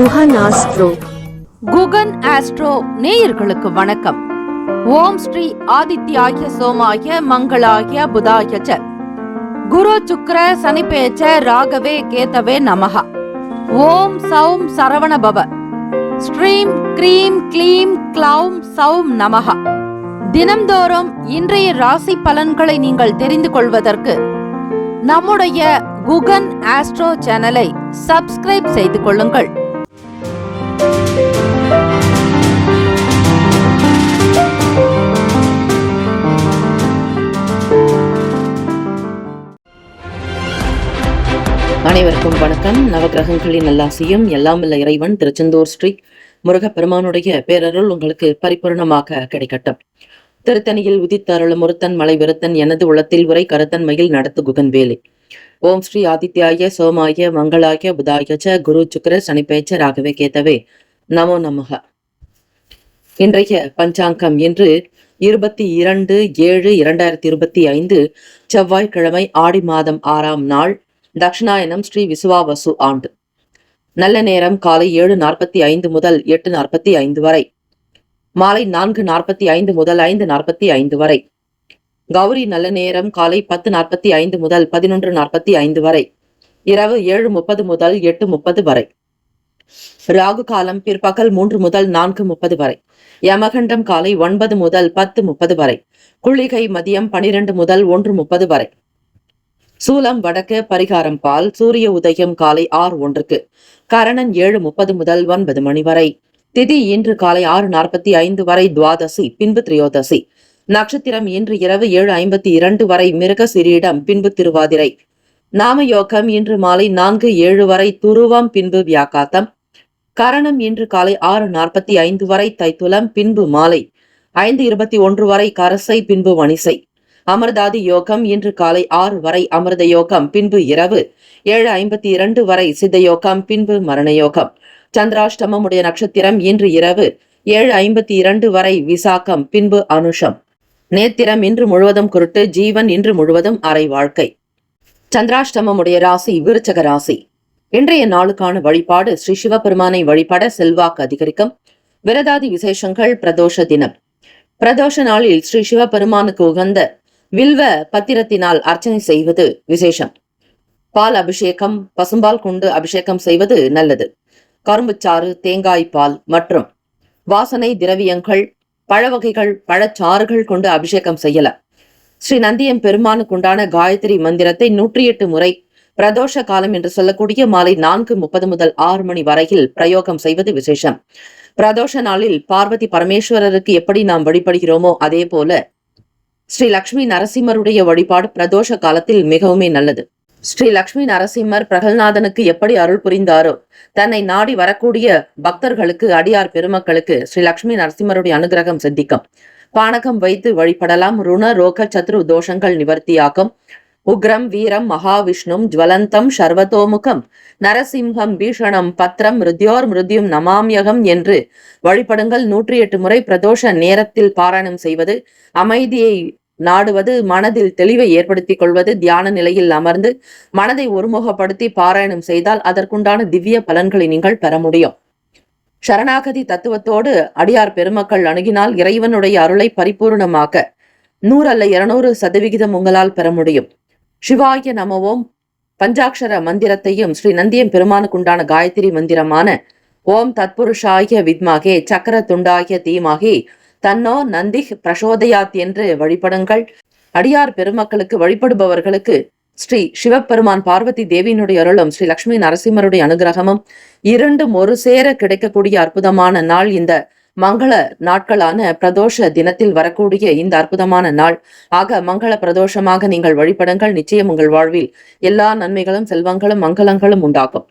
Guhan astro. Guhan astro நேயர்களுக்கு வணக்கம். ஓம் ஸ்ரீ ஆதித்யாய சோமாய மங்களாய புதாய ச குரு சுக்ர சனிபேச்ச ராகவே கேதவே நமஹ. ஓம் சௌம் சரவண பவ. ஸ்ரீம் க்ரீம் க்ளீம் க்ளௌம் சௌம் நமஹ. தினம்தோறும் இன்றைய ராசி பலன்களை நீங்கள் தெரிந்து கொள்வதற்கு நம்முடைய குகன் ஆஸ்ட்ரோ சேனலை சப்ஸ்கிரைப் செய்து கொள்ளுங்கள். அனைவருக்கும் வணக்கம். நவகிரகங்களின் நல்லாசியும் எல்லாம் வல்ல இறைவன் திருச்செந்தூர் ஸ்ரீ முருகப்பெருமானுடைய பேரருள் உங்களுக்கு பரிபூர்ணமாக கிடைக்கட்டும். திருத்தணியில் உதித்தருளும் ஒருத்தன் மலை விருத்தன் எனது உளத்தில் உரை கருத்தன் மயில் நடத்து குகன் வேலை. ஓம் ஸ்ரீ ஆதித்யாய சோமாய மங்களாய புதாய ச குரு சுக்ர சனிப்பேச்ச ராகவே கேதவே நமோ நமக. இன்றைய பஞ்சாங்கம் இன்று 22/7/2025 செவ்வாய்க்கிழமை, ஆடி மாதம் 6ஆம் நாள், தட்சிணாயனம், ஸ்ரீ விசுவாவசு ஆண்டு. நல்ல நேரம் காலை 7:45 முதல் 8:45 வரை, மாலை 4:45 முதல் 5:45 வரை. கௌரி நல்ல நேரம் காலை 10:45 முதல் 11:45 வரை, இரவு 7:30 முதல் 8:30 வரை. ராகு காலம் பிற்பகல் 3 முதல் 4:30 வரை. யமகண்டம் காலை 9 முதல் 10:30 வரை. குளிகை மதியம் 12 முதல் 1:30 வரை. சூலம் வடக்கு, பரிகாரம் பால். சூரிய உதயம் காலை 6:01. கரணன் 7:30 முதல் 9 மணி வரை. திதி இன்று காலை 6:45 வரை துவாதசி, பின்பு திரியோதசி. நட்சத்திரம் இன்று இரவு 7:52 வரை மிருக சிரீடம், பின்பு திருவாதிரை. நாமயோகம் இன்று மாலை 4:07 வரை துருவம், பின்பு வியாக்காத்தம். கரணம் இன்று காலை 6:45 வரை தைத்துலம், பின்பு மாலை 5:21 வரை கரசை, பின்பு வணிசை. அமிர்தாதி யோகம் இன்று காலை 6 வரை அமிர்த யோகம், பின்பு இரவு 7:52 வரை சித்த யோகம், பின்பு மரண யோகம். சந்திராஷ்டமம் உடைய நட்சத்திரம் இன்று இரவு 7:52 வரை விசாகம், பின்பு அனுஷம். நேத்திரம் இன்று முழுவதும் குருட்டு. ஜீவன் இன்று முழுவதும் அரை வாழ்க்கை. சந்திராஷ்டமம் உடைய ராசி விருச்சக ராசி. இன்றைய நாளுக்கான வழிபாடு ஸ்ரீ சிவபெருமானை வழிபட செல்வாக்கு அதிகரிக்கும். விரதாதி விசேஷங்கள். பிரதோஷ தினம். பிரதோஷ நாளில் ஸ்ரீ சிவபெருமானுக்கு உகந்த வில்வ பத்திரத்தினால் அர்ச்சனை செய்வது விசேஷம். பால் அபிஷேகம், பசும்பால் கொண்டு அபிஷேகம் செய்வது நல்லது. கரும்புச்சாறு, தேங்காய் பால் மற்றும் வாசனை திரவியங்கள், பழவகைகள், பழச்சாறுகள் கொண்டு அபிஷேகம் செய்யலாம். ஸ்ரீ நந்தியம் பெருமானுக்குண்டான காயத்ரி மந்திரத்தை 108 முறை பிரதோஷ காலம் என்று சொல்லக்கூடிய மாலை 4:30 முதல் 6 மணி வரையில் பிரயோகம் செய்வது விசேஷம். பிரதோஷ நாளில் பார்வதி பரமேஸ்வரருக்கு எப்படி நாம் வழிபடுகிறோமோ அதே போல ஸ்ரீ லக்ஷ்மி நரசிம்மருடைய வழிபாடு பிரதோஷ காலத்தில் மிகவுமே நல்லது. ஸ்ரீ லக்ஷ்மி நரசிம்மர் பிரகல்நாதனுக்கு எப்படி அருள் புரிந்தாரோ, தன்னை நாடி வரக்கூடிய பக்தர்களுக்கு, அடியார் பெருமக்களுக்கு ஸ்ரீ லக்ஷ்மி நரசிம்மருடைய அனுகிரகம் சித்திக்கும். பானகம் வைத்து வழிபடலாம். ருண ரோக சத்ரு தோஷங்கள் நிவர்த்தியாகும். உக்ரம் வீரம் மகாவிஷ்ணும் ஜ்வலந்தம் சர்வதோமுகம் நரசிம்ஹம் பீஷணம் பத்ரம் மிருத்யோர் மிருத்யும் நமாம்யகம் என்று வழிபடுங்கள். 108 முறை பிரதோஷ நேரத்தில் பாராயணம் செய்வது, அமைதியை நாடுவது, மனதில் தெளிவை ஏற்படுத்திக் கொள்வது, தியான நிலையில் அமர்ந்து மனதை ஒருமுகப்படுத்தி பாராயணம் செய்தால் அதற்குண்டான திவ்ய பலன்களை நீங்கள் பெற முடியும். சரணாகதி தத்துவத்தோடு அடியார் பெருமக்கள் அணுகினால் இறைவனுடைய அருளை பரிபூர்ணமாக 100 அல்ல 200% உங்களால் பெற முடியும். சிவாய நமவோம் பஞ்சாட்சர மந்திரத்தையும் ஸ்ரீ நந்தியம் பெருமானுக்குண்டான காயத்ரி மந்திரமான ஓம் தத்புருஷாய வித்மாகே சக்கர துண்டாய தீமாகே தன்னோ நந்தி பிரசோதயாத் என்று வழிபடுங்கள். அடியார் பெருமக்களுக்கு வழிபடுபவர்களுக்கு ஸ்ரீ சிவபெருமான் பார்வதி தேவியினுடைய அருளும் ஸ்ரீ லக்ஷ்மி நரசிம்மருடைய அனுகிரகமும் இரண்டும் ஒரு சேர கிடைக்கக்கூடிய அற்புதமான நாள் இந்த மங்கள நாட்களான பிரதோஷ தினத்தில் வரக்கூடிய இந்த அற்புதமான நாள். ஆக மங்கள பிரதோஷமாக நீங்கள் வழிபடுங்கள். நிச்சயம் உங்கள் வாழ்வில் எல்லா நன்மைகளும், செல்வங்களும், மங்களங்களும் உண்டாகும்.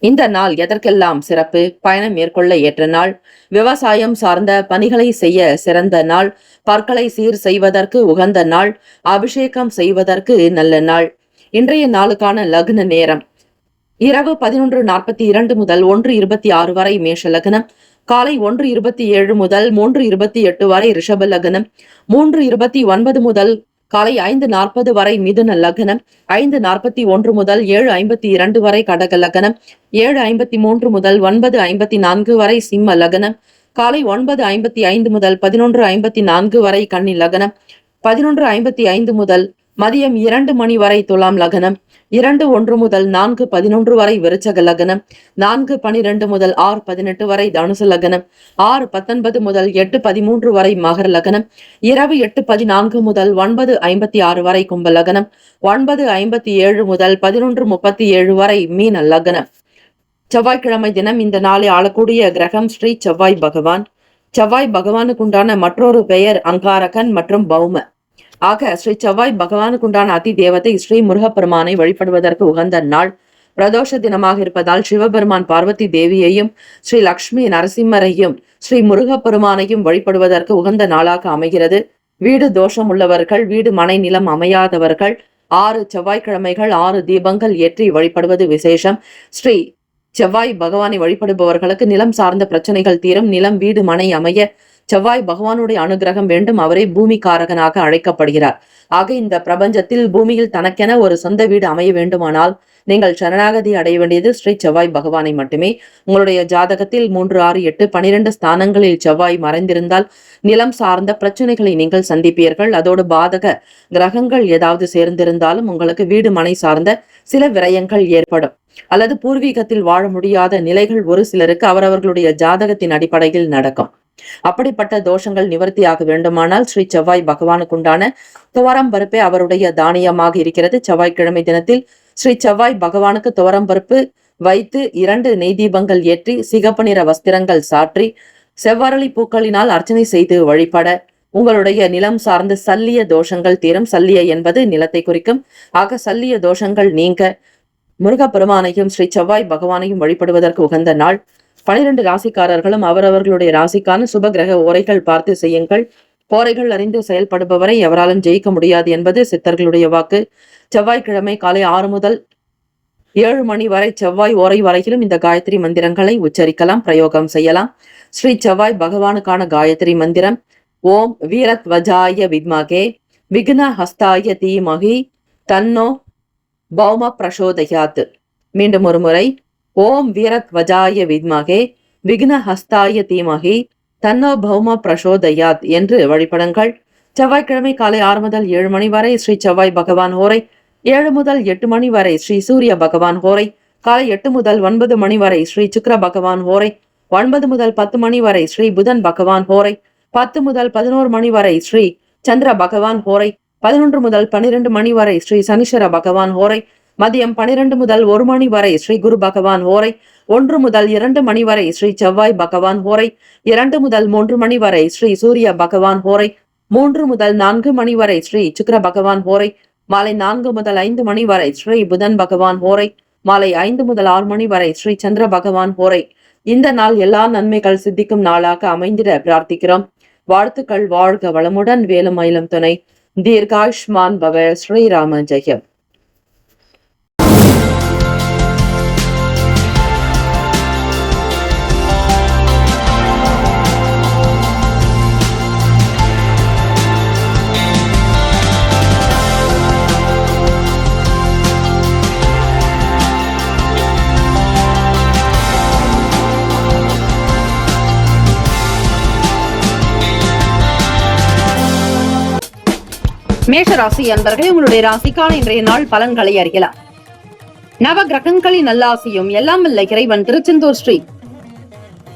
இந்த நாள் எதற்கெல்லாம் சிறப்பு? பயணம் மேற்கொள்ள ஏற்ற நாள், விவசாயம் சார்ந்த பணிகளை செய்ய சிறந்த நாள், பற்களை சீர் செய்வதற்கு உகந்த நாள், அபிஷேகம் செய்வதற்கு நல்ல நாள். இன்றைய நாளுக்கான லக்ன நேரம் இரவு 11:42 முதல் 1:26 வரை மேஷ லக்னம். காலை 1:27 முதல் 3:28 வரை ரிஷப லக்னம். 3:29 முதல் காலை 5:40 வரை மிதுன லக்னம், 5:41 முதல் 7:52 வரை கடக லக்னம், 7:53 முதல் 9:54 வரை சிம்ம லக்னம், காலை 9:55 முதல் 11:54 வரை கன்னி லக்னம், 11:55 முதல் மதியம் 2 மணி வரை துலாம் லக்னம், 2:01 முதல் 4:11 வரை விருச்சக லக்னம், 4:12 முதல் 6:18 வரை தனுசு லக்னம், 6:19 முதல் 8:13 வரை மகர லக்னம், இரவு 8:14 முதல் 9:56 வரை கும்ப லக்னம், 9:57 முதல் 11:37 வரை மீன லக்னம். செவ்வாய்க்கிழமை தினம் இந்த நாளை ஆளக்கூடிய கிரகம் ஸ்ரீ செவ்வாய் பகவான். செவ்வாய் பகவானுக்கு உண்டான மற்றொரு பெயர் அங்காரகன் மற்றும் பௌம. ஆக ஸ்ரீ செவ்வாய் பகவானுக்குண்டான அதி தேவதை ஸ்ரீ முருகப்பெருமானை வழிபடுவதற்கு உகந்த நாள். பிரதோஷ தினமாக இருப்பதால் சிவபெருமான் பார்வதி தேவியையும் ஸ்ரீ லக்ஷ்மி நரசிம்மரையும் ஸ்ரீ முருகப்பெருமானையும் வழிபடுவதற்கு உகந்த நாளாக அமைகிறது. வீடு தோஷம் உள்ளவர்கள், வீடு மனை நிலம் அமையாதவர்கள் 6 செவ்வாய்க்கிழமைகள் 6 தீபங்கள் ஏற்றி வழிபடுவது விசேஷம். ஸ்ரீ செவ்வாய் பகவானை வழிபடுபவர்களுக்கு நிலம் சார்ந்த பிரச்சனைகள் தீரும். நிலம் வீடு மனை அமைய செவ்வாய் பகவானுடைய அனுகிரகம் வேண்டும். அவரே பூமிக்காரகனாக அழைக்கப்படுகிறார். ஆக இந்த பிரபஞ்சத்தில் பூமியில் தனக்கென ஒரு சொந்த வீடு அமைய வேண்டுமானால் நீங்கள் சரணாகதி அடைய வேண்டியது ஸ்ரீ செவ்வாய் பகவானை மட்டுமே. உங்களுடைய ஜாதகத்தில் 3, 6, 8, 12 ஸ்தானங்களில் செவ்வாய் மறைந்திருந்தால் நிலம் சார்ந்த பிரச்சனைகளை நீங்கள் சந்திப்பீர்கள். அதோடு பாதக கிரகங்கள் ஏதாவது சேர்ந்திருந்தாலும் உங்களுக்கு வீடு மனை சார்ந்த சில விரயங்கள் ஏற்படும். அல்லது பூர்வீகத்தில் வாழ முடியாத நிலைகள் ஒரு சிலருக்கு அவரவர்களுடைய ஜாதகத்தின் அடிப்படையில் நடக்கும். அப்படிப்பட்ட தோஷங்கள் நிவர்த்தியாக வேண்டுமானால் ஸ்ரீ செவ்வாய் பகவானுக்குண்டான துவரம் பருப்பே அவருடைய தானியமாக இருக்கிறது. செவ்வாய்க்கிழமை தினத்தில் ஸ்ரீ செவ்வாய் பகவானுக்கு துவரம் பருப்பு வைத்து 2 நெய் தீபங்கள் ஏற்றி சிகப்பு நிற வஸ்திரங்கள் சாற்றி செவ்வரளி பூக்களினால் அர்ச்சனை செய்து வழிபட உங்களுடைய நிலம் சார்ந்த சல்லிய தோஷங்கள் தீரும். சல்லிய என்பது நிலத்தை குறிக்கும். ஆக சல்லிய தோஷங்கள் நீங்க முருகப்பெருமானையும் ஸ்ரீ செவ்வாய் பகவானையும் வழிபடுவதற்கு உகந்த நாள். 12 ராசிக்காரர்களும் அவரவர்களுடைய ராசிக்கான சுப கிரக ஓரைகள் பார்த்து செய்யுங்கள். ஓரைகள் அறிந்து செயல்படுபவரை எவராலும் ஜெயிக்க முடியாது என்பது சித்தர்களுடைய வாக்கு. செவ்வாய்க்கிழமை காலை 6 முதல் 7 மணி வரை செவ்வாய் ஓரை வரையிலும் இந்த காயத்ரி மந்திரங்களை உச்சரிக்கலாம், பிரயோகம் செய்யலாம். ஸ்ரீ செவ்வாய் பகவானுக்கான காயத்ரி மந்திரம் ஓம் வீரத்வஜாய வித்மகே விக்ன ஹஸ்தாய தீமகி தன்னோ பௌம பிரசோதயாத். மீண்டும் ஒரு முறை ஓம் வீரத்வஜாய வித்மகே விக்ன ஹஸ்தாய தீமகி தன்னோ பௌம பிரசோதயாத் என்று வழிபடுங்கள். செவ்வாய்க்கிழமை காலை 6 முதல் 7 மணி வரை ஸ்ரீ செவ்வாய் பகவான் ஹோரை, 7 முதல் 8 மணி வரை ஸ்ரீ சூரிய பகவான் ஹோரை, காலை 8 முதல் 9 மணி வரை ஸ்ரீ சுக்கிர பகவான் ஹோரை, 9 முதல் 10 மணி வரை ஸ்ரீ புதன் பகவான் ஹோரை, 10 முதல் 11 மணி வரை ஸ்ரீ சந்திர பகவான் ஹோரை, 11 முதல் 12 மணி வரை ஸ்ரீ சனீஸ்வர பகவான் ஹோரை, மதியம் 12 முதல் 1 மணி வரை ஸ்ரீ குரு பகவான் ஹோரை, 1 முதல் 2 மணி வரை ஸ்ரீ செவ்வாய் பகவான் ஹோரை, 2 முதல் 3 மணி வரை ஸ்ரீ சூரிய பகவான் ஹோரை, 3 முதல் 4 மணி வரை ஸ்ரீ சுக்கிர பகவான் ஹோரை, மாலை 4 முதல் 5 மணி வரை ஸ்ரீ புதன் பகவான் ஹோரை, மாலை 5 முதல் 6 மணி வரை ஸ்ரீ சந்திர பகவான் ஹோரை. இந்த நாள் எல்லா நன்மைகள் சித்திக்கும் நாளாக அமைந்திட பிரார்த்திக்கிறோம். வாழ்த்துக்கள். வாழ்க வளமுடன். வேலும் மயிலும் துணை. தீர்காயுஷ்மான் பவ. ஸ்ரீராம ஜெயம். மேஷ ராசி அன்பர்களே, உங்களுடைய ராசிக்கான இன்றைய நாள் பலன்களை அறியலாம். நவ கிரகங்களின் நல்லாசியும் எல்லாம் வல்ல இறைவன் திருச்செந்தூர் ஸ்ரீ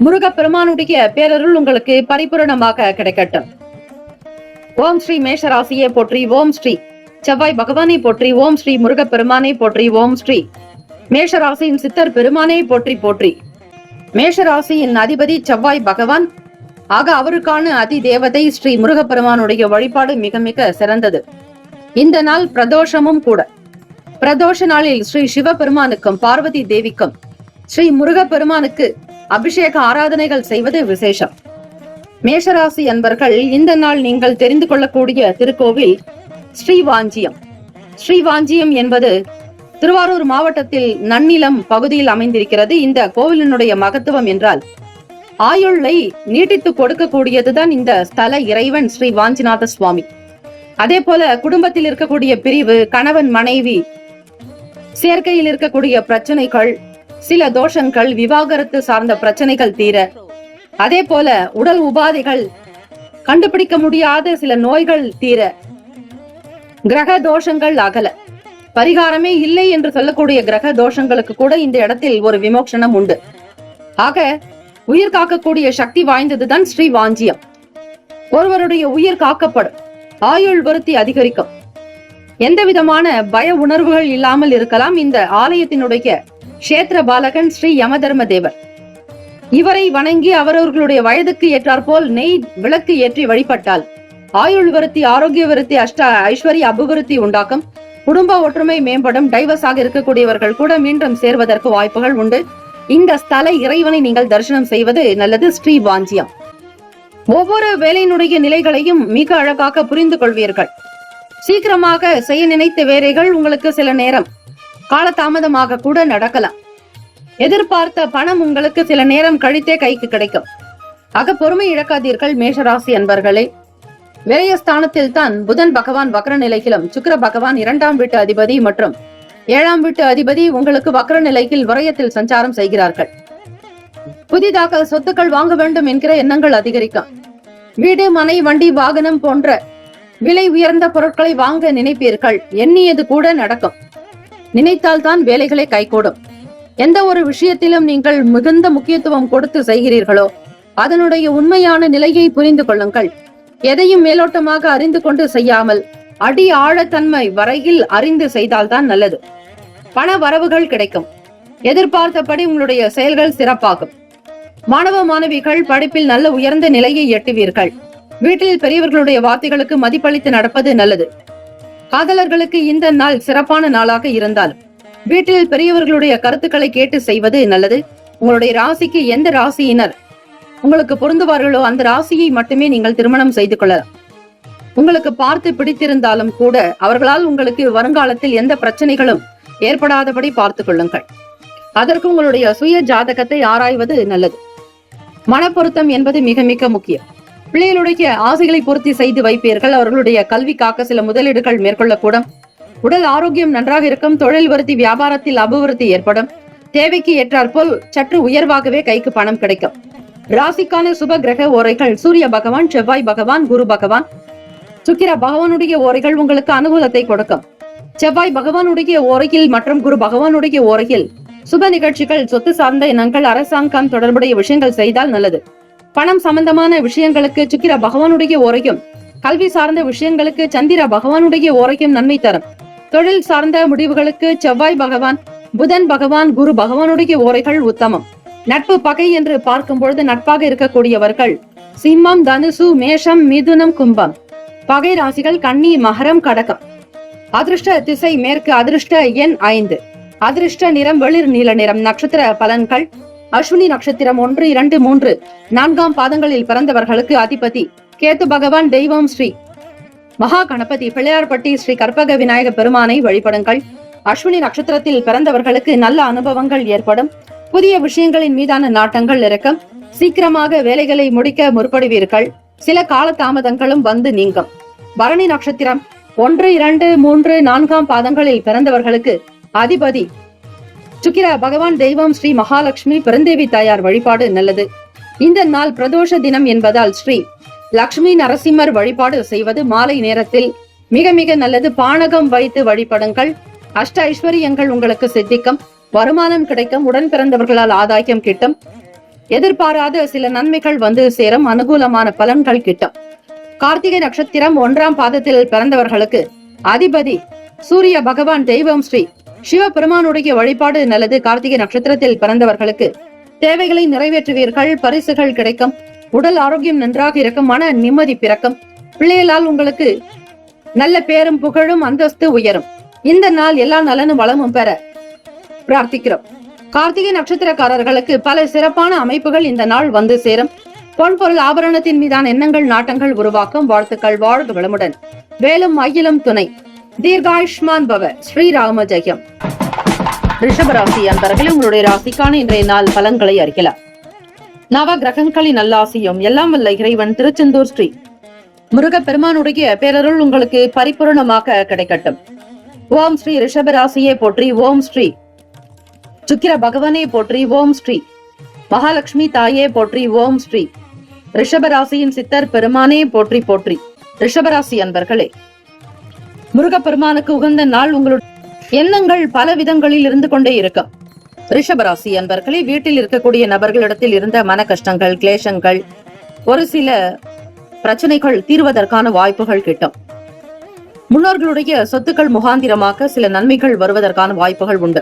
முருகப்பெருமானுடைய பேரருள் உங்களுக்கு பரிபூரணமாக கிடைக்கட்டும். ஓம் ஸ்ரீ மேஷராசியை போற்றி. ஓம் ஸ்ரீ செவ்வாய் பகவானை போற்றி. ஓம் ஸ்ரீ முருகப்பெருமானை போற்றி. ஓம் ஸ்ரீ மேஷராசியின் சித்தர் பெருமானை போற்றி போற்றி. மேஷராசியின் அதிபதி செவ்வாய் பகவான். ஆக அவருக்கான அதி தேவதை ஸ்ரீ முருகப்பெருமானுடைய வழிபாடு மிக மிக சிறந்தது. இந்த நாள் பிரதோஷமும் கூட. பிரதோஷ நாளில் ஸ்ரீ சிவபெருமானுக்கும் பார்வதி தேவிக்கும் ஸ்ரீ முருகப்பெருமானுக்கு அபிஷேக ஆராதனைகள் செய்வது விசேஷம். மேஷராசி அன்பர்கள், இந்த நாள் நீங்கள் தெரிந்து கொள்ளக்கூடிய திருக்கோவில் ஸ்ரீவாஞ்சியம். ஸ்ரீவாஞ்சியம் என்பது திருவாரூர் மாவட்டத்தில் நன்னிலம் பகுதியில் அமைந்திருக்கிறது. இந்த கோவிலினுடைய மகத்துவம் என்றால் ஆயுளை நீட்டித்து கொடுக்கக்கூடியதுதான் இந்த ஸ்தல இறைவன் ஸ்ரீ வாஞ்சிநாத சுவாமி. அதே போல குடும்பத்தில் இருக்கக்கூடிய பிரிவு, கணவன் மனைவி சேர்க்கையில் இருக்கக்கூடிய பிரச்சனைகள், சில தோஷங்கள், விவாகரத்து சார்ந்த பிரச்சனைகள் தீர, அதே போல உடல் உபாதைகள், கண்டுபிடிக்க முடியாத சில நோய்கள் தீர, கிரக தோஷங்கள் அகல, பரிகாரமே இல்லை என்று சொல்லக்கூடிய கிரக தோஷங்களுக்கு கூட இந்த இடத்தில் ஒரு விமோசனம் உண்டு. ஆக உயிர் காக்கக்கூடிய சக்தி வாய்ந்ததுதான் ஸ்ரீ வாஞ்சியம். ஒருவருடைய உயிர் காக்கப்படும், ஆயுள் விருத்தி அதிகரிக்கும், எந்த விதமான பய உணர்வுகள் இல்லாமல் இருக்கலாம். இந்த ஆலயத்தினுடைய கஷேத்திர பாலகன் ஸ்ரீ யமதர்ம தேவர். இவரை வணங்கி அவரவர்களுடைய வயதுக்கு ஏற்றாற்போல் நெய் விளக்கு ஏற்றி வழிபட்டால் ஆயுள் விருத்தி, ஆரோக்கிய விருத்தி, ஐஸ்வர்ய அபிவிருத்தி உண்டாக்கும், குடும்ப ஒற்றுமை மேம்படும். டைவர்ஸ் ஆக இருக்கக்கூடியவர்கள் கூட மீண்டும் சேர்வதற்கு வாய்ப்புகள் உண்டு. இந்த ஸ்தல இறைவனை நீங்கள் தரிசனம் செய்வது நல்லது. ஸ்ரீ வாஞ்சியம். ஒவ்வொரு வேலையினுடைய நிலைகளையும் மிக அழகாக புரிந்து கொள்வீர்கள். சீக்கிரமாக செய்ய நினைத்த வேலைகள் உங்களுக்கு சில நேரம் காலதாமதமாக கூட நடக்கலாம். எதிர்பார்த்த பணம் உங்களுக்கு சில நேரம் கழித்தே கைக்கு கிடைக்கும். ஆக பொறுமை இழக்காதீர்கள் மேஷராசி அன்பர்களே. விரயஸ்தானத்தில் தான் புதன் பகவான் வக்ர நிலையிலும், சுக்கிர பகவான் 2ஆம் வீட்டு அதிபதி மற்றும் 7ஆம் வீட்டு அதிபதி உங்களுக்கு வக்ர நிலையில் விரயத்தில் சஞ்சாரம் செய்கிறார்கள். புதிதாக சொத்துக்கள் வாங்க வேண்டும் என்கிற எண்ணங்கள் அதிகரிக்கும். வீடு, மனை, வண்டி, வாகனம் போன்ற விலை உயர்ந்த பொருட்களை வாங்க நினைப்பீர்கள். எண்ணியது கூட நடக்கும். நினைத்தால் தான் வேலைகளை கைகூடும். எந்த ஒரு விஷயத்திலும் நீங்கள் மிகுந்த முக்கியத்துவம் கொடுத்து செய்கிறீர்களோ அதனுடைய உண்மையான நிலையை புரிந்து கொள்ளுங்கள். எதையும் மேலோட்டமாக அறிந்து கொண்டு செய்யாமல் அடி ஆழத்தன்மை வரையில் அறிந்து செய்தால்தான் நல்லது. பண வரவுகள் கிடைக்கும். எதிர்பார்த்தபடி உங்களுடைய செயல்கள் சிறப்பாகும். மாணவ மாணவிகள் படிப்பில் நல்ல உயர்ந்த நிலையை எட்டுவீர்கள். வீட்டில் பெரியவர்களுடைய வார்த்தைகளுக்கு மதிப்பளித்து நடப்பது நல்லது. காதலர்களுக்கு இந்த நாள் சிறப்பான நாளாக இருந்தாலும் வீட்டில் பெரியவர்களுடைய கருத்துக்களை கேட்டு செய்வது நல்லது. உங்களுடைய ராசிக்கு எந்த ராசியினர் உங்களுக்கு பொருந்துவார்களோ அந்த ராசியை மட்டுமே நீங்கள் திருமணம் செய்து கொள்ளலாம். உங்களுக்கு பார்த்து பிடித்திருந்தாலும் கூட அவர்களால் உங்களுக்கு வருங்காலத்தில் எந்த பிரச்சனைகளும் ஏற்படாதபடி பார்த்துக் கொள்ளுங்கள். அதற்கு உங்களுடைய சுய ஜாதகத்தை ஆராய்வது நல்லது. மனப்பொருத்தம் என்பது மிக மிக முக்கியம். பிள்ளைகளுடைய ஆசைகளை பூர்த்தி செய்து வைப்பீர்கள். அவர்களுடைய கல்விக்காக சில முதலீடுகள் மேற்கொள்ளக்கூடும். உடல் ஆரோக்கியம் நன்றாக இருக்கும். தொழில் விருத்தி, வியாபாரத்தில் அபிவிருத்தி ஏற்படும். தேவைக்கு ஏற்றாற்போல் சற்று உயர்வாகவே கைக்கு பணம் கிடைக்கும். ராசிக்கான சுப கிரக ஓரைகள் சூரிய பகவான், செவ்வாய் பகவான், குரு பகவான், சுக்கிர பகவானுடைய ஓரைகள் உங்களுக்கு அனுகூலத்தை கொடுக்கும். செவ்வாய் பகவானுடைய ஓரையில் மற்றும் குரு பகவானுடைய ஓரையில் சுப நிகழ்ச்சிகள், சொத்து சார்ந்த எண்ணங்கள், அரசாங்கம் தொடர்புடைய விஷயங்கள் செய்தால் நல்லது. பணம் சம்பந்தமான விஷயங்களுக்கு சுக்கிர பகவானுடைய ஓரையும், கல்வி சார்ந்த விஷயங்களுக்கு சந்திர பகவானுடைய ஓரையும் நன்மை தரும். தொழில் சார்ந்த முடிவுகளுக்கு செவ்வாய் பகவான், புதன் பகவான், குரு பகவானுடைய ஓரைகள் உத்தமம். நட்பு பகை என்று பார்க்கும் பொழுது நட்பாக இருக்கக்கூடியவர்கள் சிம்மம், தனுசு, மேஷம், மிதுனம், கும்பம். பகை ராசிகள் கன்னி, மகரம், கடகம். அதிர்ஷ்ட திசை மேற்கு. அதிர்ஷ்ட எண் 5. அதிர்ஷ்ட நிறம் வெளிர் நீல நிறம். நட்சத்திர பலன்கள். அஸ்வினி நட்சத்திரம் 1, 2, 3, 4ஆம் பாதங்களில் பிறந்தவர்களுக்கு அதிபதி கேத்து பகவான். தெய்வம் ஸ்ரீ மகா கணபதி. பிள்ளையார்பட்டி ஸ்ரீ கற்பக விநாயக பெருமானை வழிபடுங்கள். அஸ்வினி நட்சத்திரத்தில் பிறந்தவர்களுக்கு நல்ல அனுபவங்கள் ஏற்படும். புதிய விஷயங்களின் மீதான நாட்டங்கள் இருக்கும். சீக்கிரமாக வேலைகளை முடிக்க முற்படுவீர்கள். சில கால தாமதங்களும் வந்து நீங்கும். பரணி நட்சத்திரம் 1, 2, 3, 4ஆம் பாதங்களில் பிறந்தவர்களுக்கு அதிபதி சுக்கிர பகவான். தெய்வம் ஸ்ரீ மகாலட்சுமி. பெருந்தேவி தாயார் வழிபாடு நல்லது. இந்த நாள் பிரதோஷ தினம் என்பதால் ஸ்ரீ லட்சுமி நரசிம்மர் வழிபாடு செய்வது மாலை நேரத்தில் மிக மிக நல்லது. பானகம் வைத்து வழிபடுங்கள். அஷ்ட ஐஸ்வர்யங்கள் உங்களுக்கு சித்திக்கும். வருமானம் கிடைக்கும். உடன் பிறந்தவர்களால் ஆதாயம் கிட்டும். எதிர்பாராத சில நன்மைகள் வந்து சேரும். அனுகூலமான பலன்கள் கிட்டும். கார்த்திகை நட்சத்திரம் 1ஆம் பாதத்தில் பிறந்தவர்களுக்கு அதிபதி சூரிய பகவான். தெய்வம் ஸ்ரீ சிவபெருமானுடைய வழிபாடு நல்லது. கார்த்திகை நட்சத்திரத்தில் பிறந்தவர்களுக்கு தேவைகளை நிறைவேற்றுவீர்கள். பரிசுகள் கிடைக்கும். உடல் ஆரோக்கியம் நன்றாக இருக்கும். மன நிம்மதி பிறக்கும். பிள்ளைகளால் உங்களுக்கு நல்ல பேரும் புகழும் அந்தஸ்து உயரும். இந்த நாள் எல்லா நலனும் வளமும் பெற பிரார்த்திக்கிறோம். கார்த்திகை நட்சத்திரக்காரர்களுக்கு பல சிறப்பான அமைப்புகள் இந்த நாள் வந்து சேரும். பொன் பொருள் ஆபரணத்தின் மீதான எண்ணங்கள், நாட்டங்கள் உருவாக்கும். வாழ்த்துக்கள். வாழ்க வளமுடன். வேலும் மயிலும் துணை. தீர்காயுஷ்மான் பவ. ஸ்ரீராம ஜெயம். ரிஷபராசி அன்பர்களே, உங்களுடைய ராசிக்கான இன்றைய நாள் பலன்களை அறியலாம். நவ கிரகங்களின் நல்லாசியும் எல்லாம் வல்ல இறைவன் திருச்செந்தூர் ஸ்ரீ முருகப்பெருமானுடைய பேரருள் உங்களுக்கு பரிபூரணமாக கிடைக்கட்டும். ஓம் ஸ்ரீ ரிஷபராசியே போற்றி. ஓம் ஸ்ரீ சுக்கிர பகவானே போற்றி. ஓம் ஸ்ரீ மகாலட்சுமி தாயே போற்றி. ஓம் ஸ்ரீ ரிஷபராசியின் சித்தர் பெருமானே போற்றி போற்றி. ரிஷபராசி அன்பர்களே, முருகப்பெருமானுக்கு உகந்த நாள். உங்களுடைய எண்ணங்கள் பல விதங்களில் இருந்து கொண்டே இருக்கும். ரிஷபராசி அன்பர்களே, வீட்டில் இருக்கக்கூடிய நபர்களிடத்தில் இருந்த மன கஷ்டங்கள், கிளேசங்கள், ஒரு சில பிரச்சனைகள் தீர்வதற்கான வாய்ப்புகள் கிட்டும். முன்னோர்களுடைய சொத்துக்கள் முகாந்திரமாக சில நன்மைகள் வருவதற்கான வாய்ப்புகள் உண்டு.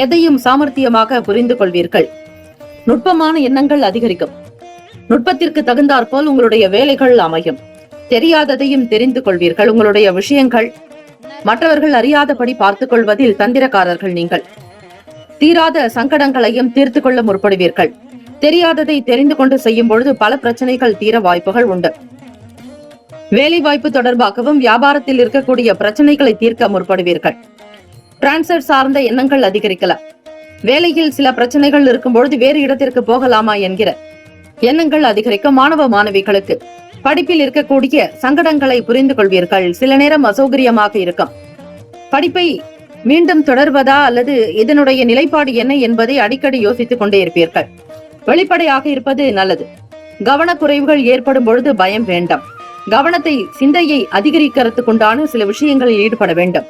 எதையும் சாமர்த்தியமாக புரிந்து கொள்வீர்கள். நுட்பமான எண்ணங்கள் அதிகரிக்கும். நுட்பத்திற்கு தகுந்தாற்போல் உங்களுடைய வேலைகள் அமையும். தெரியாததையும் தெரிந்து கொள்வீர்கள். உங்களுடைய விஷயங்கள் மற்றவர்கள் அறியாதபடி பார்த்துக் கொள்வதில் தந்திரக்காரர்கள் நீங்கள். தீராத சங்கடங்களையும் தீர்த்து கொள்ள முற்படுவீர்கள். தெரியாததை தெரிந்து கொண்டு செய்யும் பொழுது பல பிரச்சனைகள் தீர வாய்ப்புகள் உண்டு. வேலை வாய்ப்பு தொடர்பாகவும் வியாபாரத்தில் இருக்கக்கூடிய பிரச்சனைகளை தீர்க்க முற்படுவீர்கள். டிரான்ஸ்பர் சார்ந்த எண்ணங்கள் அதிகரிக்கலாம். வேலையில் சில பிரச்சனைகள் இருக்கும் பொழுது வேறு இடத்திற்கு போகலாமா என்கிற எண்ணங்கள் அதிகரிக்கும். மாணவ மாணவிகளுக்கு படிப்பில் இருக்கக்கூடிய சங்கடங்களை புரிந்து கொள்வீர்கள். சில நேரம் அசௌகரியமாக இருக்கும். படிப்பை மீண்டும் தொடர்வதா அல்லது இதனுடைய நிலைப்பாடு என்ன என்பதை அடிக்கடி யோசித்துக் கொண்டே இருப்பீர்கள். வெளிப்படையாக இருப்பது நல்லது. கவனக்குறைவுகள் ஏற்படும் பொழுது பயம் வேண்டாம். கவனத்தை, சிந்தையை அதிகரிக்கிறதுக்குண்டான சில விஷயங்களில் ஈடுபட வேண்டும்.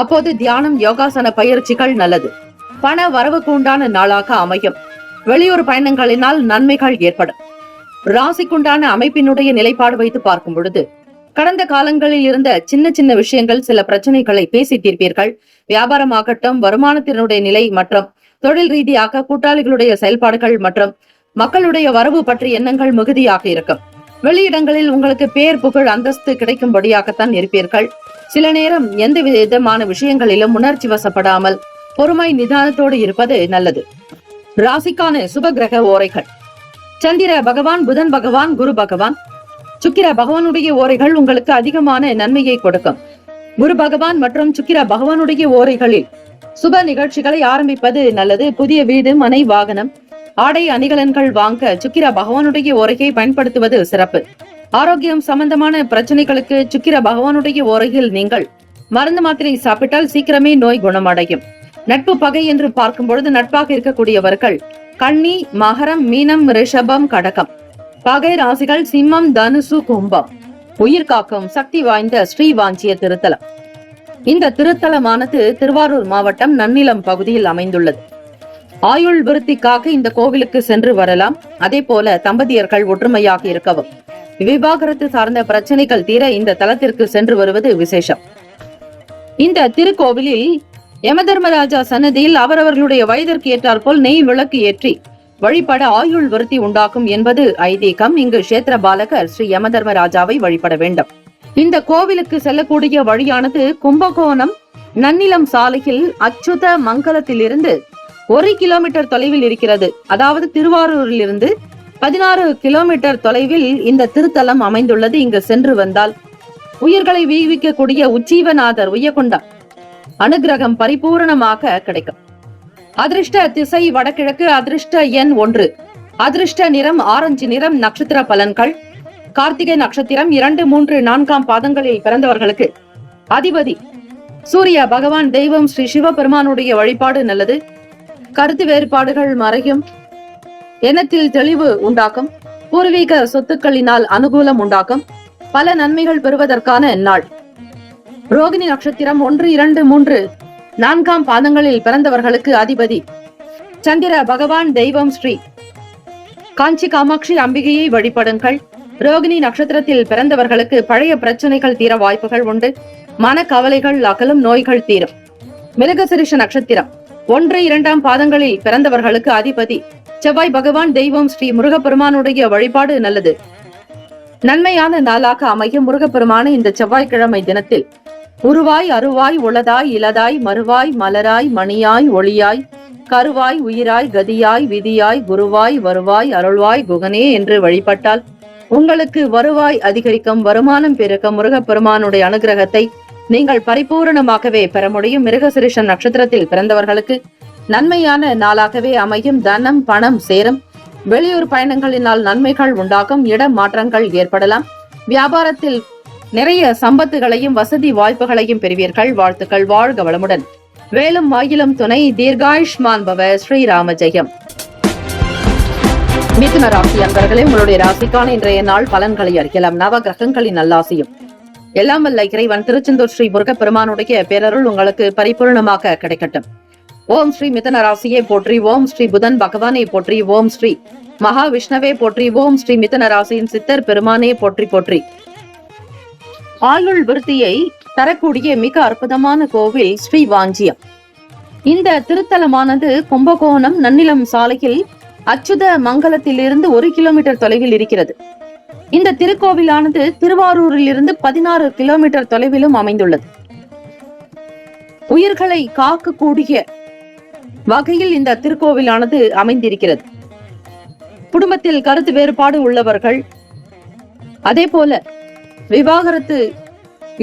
அப்போது தியானம், யோகாசன பயிற்சிகள் நல்லது. பண வரவுக்கு உண்டான நாளாக அமையும். வெளியூர் பயணங்களினால் நன்மைகள் ஏற்படும். ராசிக்குண்டான அமைப்பினுடைய நிலைப்பாடு வைத்து பார்க்கும் பொழுது கடந்த காலங்களில் இருந்த சின்ன சின்ன விஷயங்கள், சில பிரச்சனைகளை பேசி தீர்ப்பீர்கள். வியாபாரமாகட்டும், வருமானத்தினுடைய நிலை மற்றும் தொழில் ரீதியாக கூட்டாளிகளுடைய செயல்பாடுகள் மற்றும் மக்களுடைய வரவு பற்றி எண்ணங்கள் மிகுதியாக இருக்கும். வெளியிடங்களில் உங்களுக்கு பேர், புகழ், அந்தஸ்து கிடைக்கும்படியாகத்தான் இருப்பீர்கள். சில நேரம் எந்த விதமான விஷயங்களிலும் உணர்ச்சி வசப்படாமல் பொறுமை, நிதானத்தோடு இருப்பது நல்லது. ராசிக்கான சுப கிரக ஓரைகள்: சந்திர பகவான், புதன் பகவான், குரு பகவான், சுக்கிர பகவானுடைய ஓரைகள் உங்களுக்கு அதிகமான நன்மையை கொடுக்கும். குரு பகவான் மற்றும் சுக்கிர பகவானுடைய ஓரைகளில் சுப நிகழ்ச்சிகளை ஆரம்பிப்பது நல்லது. புதிய வீடு, மனை, வாகனம், ஆடை அணிகலன்கள் வாங்க சுக்கிர பகவானுடைய ஓரையை பயன்படுத்துவது சிறப்பு. ஆரோக்கியம் சம்பந்தமான பிரச்சனைகளுக்கு சுக்கிர பகவானுடைய ஓரையில் நீங்கள் மருந்து மாத்திரை சாப்பிட்டால் சீக்கிரமே நோய் குணமடையும். நட்பு, பகை என்று பார்க்கும் பொழுது நட்பாக இருக்கக்கூடியவர்கள் கன்னி, மகரம், மீனம், ரிஷபம், கடகம். பகை ராசிகள் சிம்மம், தனுசு, கும்பம். உயிர் காக்கும் சக்தி வாய்ந்த ஸ்ரீ வாஞ்சிய திருத்தலம். இந்த திருத்தலமானது திருவாரூர் மாவட்டம் நன்னிலம் பகுதியில் அமைந்துள்ளது. ஆயுள் விருத்திக்காக இந்த கோவிலுக்கு சென்று வரலாம். அதே போல தம்பதியர்கள் ஒற்றுமையாக இருக்கவும், விவாகரத்து சார்ந்த பிரச்சனைகள் தீர இந்த தலத்திற்கு சென்று வருவது விசேஷம். இந்த திருக்கோவிலில் யமதர்மராஜா சன்னதியில் அவரவர்களுடைய வயதிற்கு ஏற்றாற்போல் நெய் விளக்கு ஏற்றி வழிபட ஆயுள் விருத்தி உண்டாக்கும் என்பது ஐதீகம். இங்கு கஷேத்திர பாலகர் ஸ்ரீ யமதர்மராஜாவை வழிபட வேண்டும். இந்த கோவிலுக்கு செல்லக்கூடிய வழியானது கும்பகோணம் நன்னிலம் சாலையில் அச்சுத மங்கலத்திலிருந்து 1 கிலோமீட்டர் தொலைவில் இருக்கிறது. அதாவது திருவாரூரிலிருந்து 16 கிலோமீட்டர் தொலைவில் இந்த திருத்தலம் அமைந்துள்ளது. இங்கு சென்று வந்தால் உயிர்களை வீவிக்கக்கூடிய உச்சீவநாதர் உய்யகொண்ட அனுகிரகம் பரிபூரணமாக கிடைக்கும். அதிர்ஷ்ட திசை வடகிழக்கு. அதிர்ஷ்ட எண் 1. அதிர்ஷ்ட நிறம் ஆரஞ்சு நிறம். நட்சத்திர பலன்கள்: கார்த்திகை நட்சத்திரம் 2, 3, 4ஆம் பாதங்களில் பிறந்தவர்களுக்கு அதிபதி சூரிய பகவான். தெய்வம் ஸ்ரீ சிவபெருமானுடைய வழிபாடு நல்லது. கருத்து வேறுபாடுகள் மறையும். எண்ணத்தில் தெளிவு உண்டாக்கும். பூர்வீக சொத்துக்களினால் அனுகூலம் உண்டாக்கும். பல நன்மைகள் பெறுவதற்கான நாள். ரோகிணி நட்சத்திரம் 1, 2, 3, 4ஆம் பாதங்களில் பிறந்தவர்களுக்கு அதிபதி சந்திர பகவான். தெய்வம் ஸ்ரீ காஞ்சி காமாட்சி அம்பிகையை வழிபடுங்கள். ரோகிணி நட்சத்திரத்தில் பிறந்தவர்களுக்கு பழைய பிரச்சனைகள் தீர வாய்ப்புகள் உண்டு. மன கவலைகள் அகலும். நோய்கள் தீரும். மிருகசிரிஷ நட்சத்திரம் 1, 2ஆம் பாதங்களில் பிறந்தவர்களுக்கு அதிபதி செவ்வாய் பகவான். தெய்வம் ஸ்ரீ முருகப்பெருமானுடைய வழிபாடு நல்லது. நன்மையான நாளாக அமையும். முருகப்பெருமான இந்த செவ்வாய்க்கிழமை தினத்தில் உருவாய், அருவாய், உளதாய், இலதாய், மறுவாய், மலராய், மணியாய், ஒளியாய், கருவாய், உயிராய், கதியாய், விதியாய், குருவாய், வருவாய், அருள்வாய், குகனே என்று வழிபட்டால் உங்களுக்கு வருவாய் அதிகரிக்கும். வருமானம் பெருக்கும். முருகப்பெருமானுடைய அனுகிரகத்தை நீங்கள் பரிபூரணமாகவே பெற முடியும். மிருகசிரிஷம் நட்சத்திரத்தில் பிறந்தவர்களுக்கு நன்மையான நாளாகவே அமையும். தனம், பணம் சேரும். வெளியூர் பயணங்களினால் நன்மைகள் உண்டாகும். இட மாற்றங்கள் ஏற்படலாம். வியாபாரத்தில் நிறைய சம்பத்துகளையும் வசதி வாய்ப்புகளையும் பெறுவீர்கள். வாழ்த்துக்கள். வாழ்க வளமுடன். வேலும் வாயிலும் துணை. தீர்காயுஷ்மான் பவ. ஸ்ரீராம ஜெயம். மிதுன ராசி அன்பர்களே, உங்களுடைய ராசிக்கான இன்றைய நாள் பலன்களை அறியலாம். நவ கிரகங்களின் நல்லாசியும் எல்லாம் வல்ல இறைவன் திருச்செந்தூர் ஸ்ரீ முருகப்பெருமானுடைய பேரருள் உங்களுக்கு பரிபூர்ணமாக கிடைக்கட்டும். ஓம் ஸ்ரீ மிதுன ராசியை போற்றி. ஓம் ஸ்ரீ புதன் பகவானை போற்றி. ஓம் ஸ்ரீ மகாவிஷ்ணவே போற்றி. ஓம் ஸ்ரீ மிதுன ராசியின் சித்தர் பெருமானே போற்றி போற்றி. ஆயுள் விருத்தியை தரக்கூடிய மிக அற்புதமான கோவில் ஸ்ரீ வாஞ்சியம். இந்த திருத்தலமானது கும்பகோணம் நன்னிலம் சாலையில் அச்சுத மங்கலத்திலிருந்து 1 கிலோமீட்டர் தொலைவில் இருக்கிறது. இந்த திருக்கோவிலானது திருவாரூரில் இருந்து 16 கிலோமீட்டர் தொலைவிலும் அமைந்துள்ளது. உயிர்களை காக்கக்கூடிய வகையில் இந்த திருக்கோவிலானது அமைந்திருக்கிறது. குடும்பத்தில் கருத்து வேறுபாடு உள்ளவர்கள், அதே போல விவாகரத்து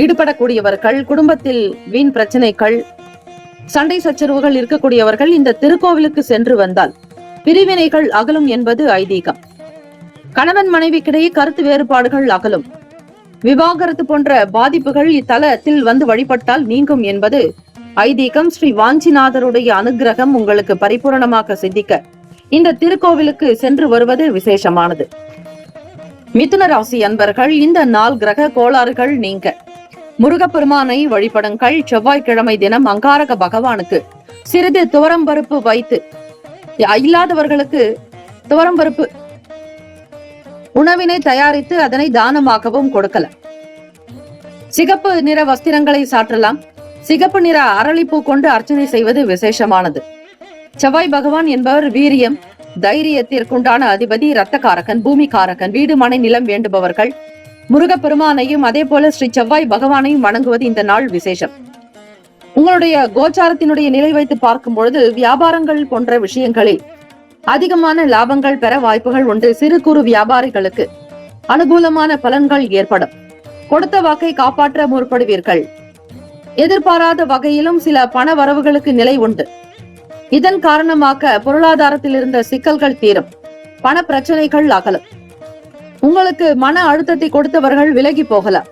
ஈடுபடக்கூடியவர்கள், குடும்பத்தில் வீண் பிரச்சனைகள், சண்டை சச்சரவுகள் இருக்கக்கூடியவர்கள் இந்த திருக்கோவிலுக்கு சென்று வந்தால் பிரிவினைகள் அகலும் என்பது ஐதீகம். கணவன் மனைவிக்கிடையே கருத்து வேறுபாடுகள் அகலும். விவாகரத்து போன்ற பாதிப்புகள் இத்தலத்தில் வந்து வழிபட்டால் நீங்கும் என்பது ஐதீகம். ஸ்ரீ வாஞ்சிநாதருடைய அனுகிரகம் உங்களுக்கு பரிபூரணமாக சித்திக்க இந்த திருக்கோவிலுக்கு சென்று வருவது விசேஷமானது. மிதுன ராசி அன்பர்கள், இந்த நாள் கிரக கோளாறுகள் நீங்க முருகப்பெருமானை வழிபடுங்கள். செவ்வாய்க்கிழமை தினம் அங்காரக பகவானுக்கு சிறிது துவரம்பருப்பு வைத்து, இல்லாதவர்களுக்கு துவரம்பருப்பு உணவினை தயாரித்து அதனை தானமாகவும் கொடுக்கலாம். சிகப்பு நிற வஸ்திரங்களை சாற்றலாம். சிகப்பு நிற அரளிப்பூ கொண்டு அர்ச்சனை செய்வது விசேஷமானது. செவ்வாய் பகவான் என்பவர் வீரியம், தைரியத்திற்குண்டான அதிபதி, இரத்தக்காரகன், பூமிக்காரகன். வீடு மனை நிலம் வேண்டுபவர்கள் முருகப்பெருமானையும் அதே போல ஸ்ரீ செவ்வாய் பகவானையும் வணங்குவது இந்த நாள் விசேஷம். உங்களுடைய கோச்சாரத்தினுடைய நிலை வைத்து பார்க்கும் பொழுது வியாபாரங்கள் போன்ற விஷயங்களில் அதிகமான லாபங்கள் பெற வாய்ப்புகள் உண்டு. சிறு குறு வியாபாரிகளுக்கு அனுகூலமான பலன்கள் ஏற்படும். கொடுத்த வாக்கை காப்பாற்ற முற்படுவீர்கள். எதிர்பாராத வகையிலும் சில பண வரவுகளுக்கு நிலை உண்டு. இதன் காரணமாக பொருளாதாரத்தில் இருந்த சிக்கல்கள் தீரும். பண பிரச்சனைகள் அகலும். உங்களுக்கு மன அழுத்தத்தை கொடுத்தவர்கள் விலகி போகலாம்.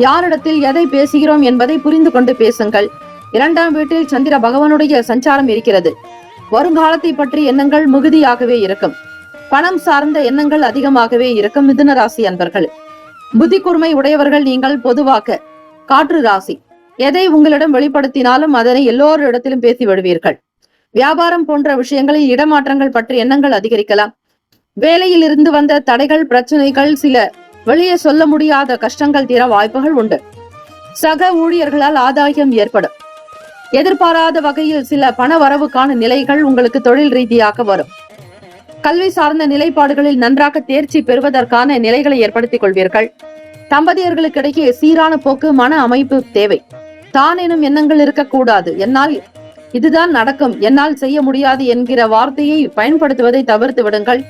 யாரிடத்தில் எதை பேசுகிறோம் என்பதை புரிந்து கொண்டு பேசுங்கள். 2ஆம் வீட்டில் சந்திர பகவானுடைய சஞ்சாரம் இருக்கிறது. வருங்காலத்தை பற்றி எண்ணங்கள் மிகுதியாகவே இருக்கும். பணம் சார்ந்த எண்ணங்கள் அதிகமாகவே இருக்கும். மிதுன ராசி அன்பர்கள், புத்தி கூர்மை உடையவர்கள் நீங்கள். பொதுவாக காற்று ராசி. எதை உங்களிடம் வெளிப்படுத்தினாலும் அதனை எல்லோரிடத்திலும் பேசி விடுவீர்கள். வியாபாரம் போன்ற விஷயங்களில் இடமாற்றங்கள் பற்றி எண்ணங்கள் அதிகரிக்கலாம். வேலையில் இருந்து வந்த தடைகள், பிரச்சனைகள், சில வெளியே சொல்ல முடியாத கஷ்டங்கள் தீர வாய்ப்புகள் உண்டு. சக ஊழியர்களால் ஆதாயம் ஏற்படும். எதிர்பாராத வகையில் சில பண வரவுக்கான நிலைகள் உங்களுக்கு தொழில் ரீதியாக வரும். கல்வி சார்ந்த நிலைப்பாடுகளில் நன்றாக தேர்ச்சி பெறுவதற்கான நிலைகளை ஏற்படுத்திக் கொள்வீர்கள். தம்பதியர்களுக்கிடையே சீரான போக்கு, மன அமைப்பு தேவை. தான் எனும் எண்ணங்கள் இருக்கக்கூடாது. என்னால் இதுதான் நடக்கும், என்னால் செய்ய முடியாது என்கிற வார்த்தையை பயன்படுத்துவதை தவிர்த்து விடுங்கள்.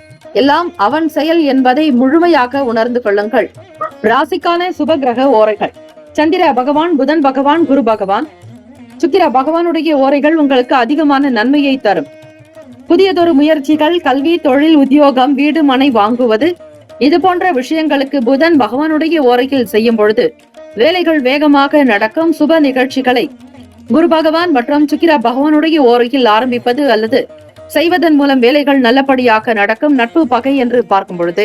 எல்லாம் அவன் செயல் என்பதை முழுமையாக உணர்ந்து கொள்ளுங்கள். ராசிக்கான சுப கிரக ஓரைகள்: சந்திர பகவான், புதன் பகவான், குரு பகவான், சுக்கிர பகவானுடைய ஓரைகள் உங்களுக்கு அதிகமான நன்மையை தரும். புதியதொரு முயற்சிகள், கல்வி, தொழில், உத்தியோகம், வீடு மனை வாங்குவது, இது போன்ற விஷயங்களுக்கு புதன் பகவானுடைய ஓரையில் செய்யும் பொழுது வேலைகள் வேகமாக நடக்கும். சுப நிகழ்ச்சிகளை குரு பகவான் மற்றும் சுக்கிர பகவானுடைய ஓரையில் ஆரம்பிப்பது அல்லது செய்வதன் மூலம் வேலைகள் நல்லபடியாக நடக்கும். நட்பு பகை என்று பார்க்கும் பொழுது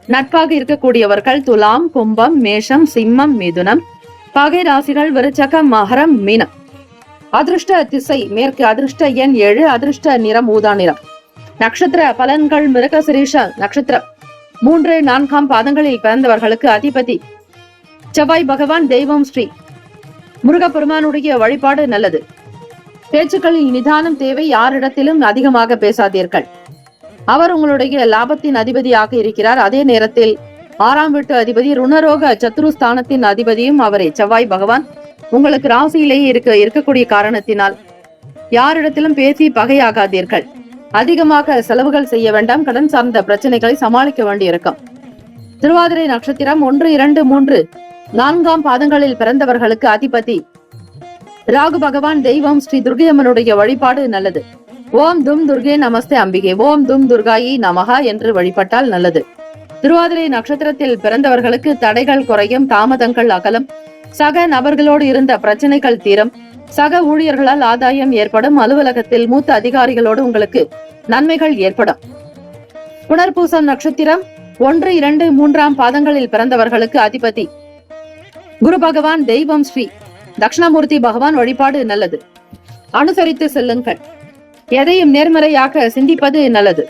நட்பாக இருக்கக்கூடியவர்கள் துலாம், கும்பம், மேஷம், சிம்மம், மிதுனம். பகை ராசிகள் விருச்சகம், மகரம், மீனம். அதிர்ஷ்ட திசை மேற்கு. அதிர்ஷ்ட எண் 7. அதிர்ஷ்ட நிறம் ஊதா நிறம். நட்சத்திர பலன்கள்: மிருகசிரீஷ நட்சத்திரம் 3, 4ஆம் பாதங்களில் பிறந்தவர்களுக்கு அதிபதி செவ்வாய் பகவான். தெய்வம் ஸ்ரீ முருகப்பெருமானுடைய வழிபாடு நல்லது. பேச்சுக்களில் நிதானம் தேவை. யாரிடத்திலும் அதிகமாக பேசாதீர்கள். அவர் உங்களுடைய லாபத்தின் அதிபதியாக இருக்கிறார். அதே நேரத்தில் 6ஆம் வீட்டு அதிபதி, ருணரோக சத்ருஸ்தானத்தின் அதிபதியும் அவரே. செவ்வாய் பகவான் உங்களுக்கு ராசியிலேயே இருக்கக்கூடிய காரணத்தினால் யாரிடத்திலும் பேசி பகையாகாதீர்கள். அதிகமாக செலவுகள் செய்ய வேண்டாம். கடன் சார்ந்த பிரச்சனைகளை சமாளிக்க வேண்டியிருக்கும். திருவாதிரை நட்சத்திரம் 1, 2, 3, 4ஆம் பாதங்களில் பிறந்தவர்களுக்கு அதிபதி ராகு பகவான். தெய்வம் ஸ்ரீ துர்கையம்மனுடைய வழிபாடு நல்லது. ஓம் தும் துர்கே நமஸ்தே அம்பிகே, ஓம் தும் துர்காயி நமகா என்று வழிபட்டால் நல்லது. திருவாதிரை நட்சத்திரத்தில் பிறந்தவர்களுக்கு தடைகள் குறையும், தாமதங்கள் அகலும், சக நபர்களோடு இருந்த பிரச்சனைகள் தீரும், சக ஊழியர்களால் ஆதாயம் ஏற்படும், அலுவலகத்தில் மூத்த அதிகாரிகளோடு உங்களுக்கு நன்மைகள் ஏற்படும். புனர்பூசம் நட்சத்திரம் 1, 2, 3 பாதங்களில் பிறந்தவர்களுக்கு அதிபதி குரு பகவான், தெய்வம் ஸ்ரீ தட்சிணாமூர்த்தி பகவான் வழிபாடு நல்லது. அனுசரித்து செல்லுங்கள். எதையும் நேர்மறையாக சிந்திப்பது நல்லது.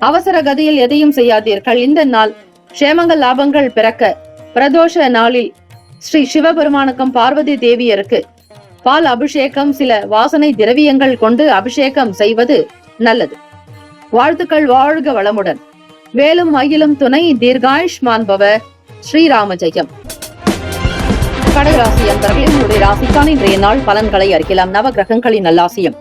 அவசர கதியில் எதையும் செய்யாதீர்கள். இந்த நாள் க்ஷேமங்கள் லாபங்கள் பிறக்க பிரதோஷ நாளில் ஸ்ரீ சிவபெருமானுக்கும் பார்வதி தேவியருக்கு பால் அபிஷேகம், சில வாசனை திரவியங்கள் கொண்டு அபிஷேகம் செய்வது நல்லது. வாழ்த்துக்கள். வாழ்க வளமுடன். வேலும் மயிலும் துணை. தீர்காயுஷ்மான் பவ. ஸ்ரீராம ஜெயம். கடகராசி அன்பர்களே, உங்களுடைய ராசிக்கான இன்றைய நாள் பலன்களை அறிக்கலாம். நவ கிரகங்களின் நல்லாசியம்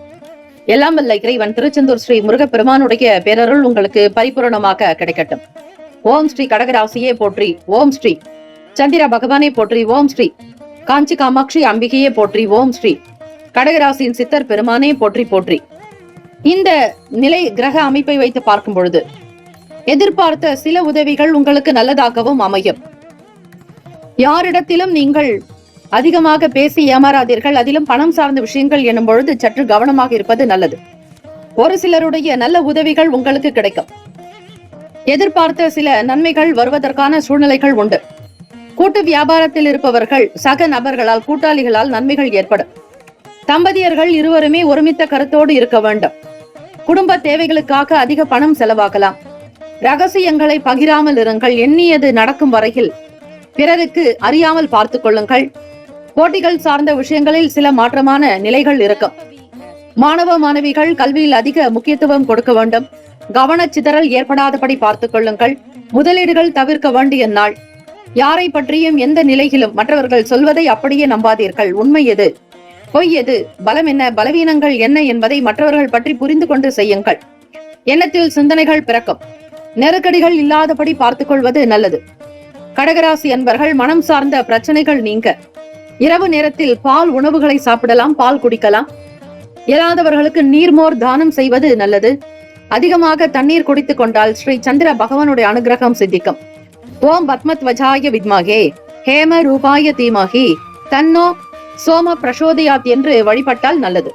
எல்லாம் வல்ல இறைவன் திருச்செந்தூர் ஸ்ரீ முருகப்பெருமானுடைய பேரருள் உங்களுக்கு பரிபூரணமாக கிடைக்கட்டும். ஓம் ஸ்ரீ கடகராசியே போற்றி. ஓம் ஸ்ரீ சந்திர பகவானே போற்றி. ஓம் ஸ்ரீ காஞ்சி காமாட்சி அம்பிகையே போற்றி. ஓம் ஸ்ரீ கடகராசியின் சித்தர் பெருமானே போற்றி போற்றி. இந்த நிலை கிரக அமைப்பை வைத்து பார்க்கும் பொழுது எதிர்பார்த்த சில உதவிகள் உங்களுக்கு நல்லதாகவும் அமையும். யாரிடத்திலும் நீங்கள் அதிகமாக பேசி ஏமாறாதீர்கள். அதிலும் பணம் சார்ந்த விஷயங்கள் எனும் பொழுது சற்று கவனமாக இருப்பது நல்லது. ஒரு சிலருடைய நல்ல உதவிகள் உங்களுக்கு கிடைக்கும். எதிர்பார்த்த சில நன்மைகள் வருவதற்கான சூழ்நிலைகள் உண்டு. கூட்டு வியாபாரத்தில் இருப்பவர்கள் சக நபர்களால், கூட்டாளிகளால் நன்மைகள் ஏற்படும். தம்பதியர்கள் இருவருமே ஒருமித்த கருத்தோடு இருக்க வேண்டும். குடும்ப தேவைகளுக்காக அதிக பணம் செலவாகலாம். ரகசியங்களை பகிராமல் இருங்கள். எண்ணியது நடக்கும் வரையில் பிறருக்கு அறியாமல் பார்த்துக் கொள்ளுங்கள். போட்டிகள் சார்ந்த விஷயங்களில் சில மாற்றமான நிலைகள் இருக்கும். மாணவ மாணவிகள் கல்வியில் அதிக முக்கியத்துவம் கொடுக்க வேண்டும். கவனச்சிதறல் ஏற்படாதபடி பார்த்துக் கொள்ளுங்கள். முதலீடுகள் தவிர்க்க வேண்டிய நாள். யாரை பற்றியும் எந்த நிலையிலும் மற்றவர்கள் சொல்வதை அப்படியே நம்பாதீர்கள். உண்மை எது, பொய் எது, பலம் என்ன, பலவீனங்கள் என்ன என்பதை மற்றவர்கள் பற்றி புரிந்து கொண்டு செய்யுங்கள். எண்ணத்தில் சிந்தனைகள் பிறக்கும். நெருக்கடிகள் இல்லாதபடி பார்த்துக் கொள்வது நல்லது. கடகராசி அன்பர்கள், மனம் சார்ந்த பிரச்சனைகள் நீங்க இரவு நேரத்தில் பால் உணவுகளை சாப்பிடலாம், பால் குடிக்கலாம். இயலாதவர்களுக்கு நீர்மோர் தானம் செய்வது நல்லது. அதிகமாக தண்ணீர் குடித்துக் கொண்டால் ஸ்ரீ சந்திர பகவானுடைய அனுகிரகம் சித்திக்கும். ஓம் பத்மத்வஜாய வித்மகே ஹேம ரூபாய தீமகி தன்னோ சோம பிரசோதயாத் என்று வழிபட்டால் நல்லது.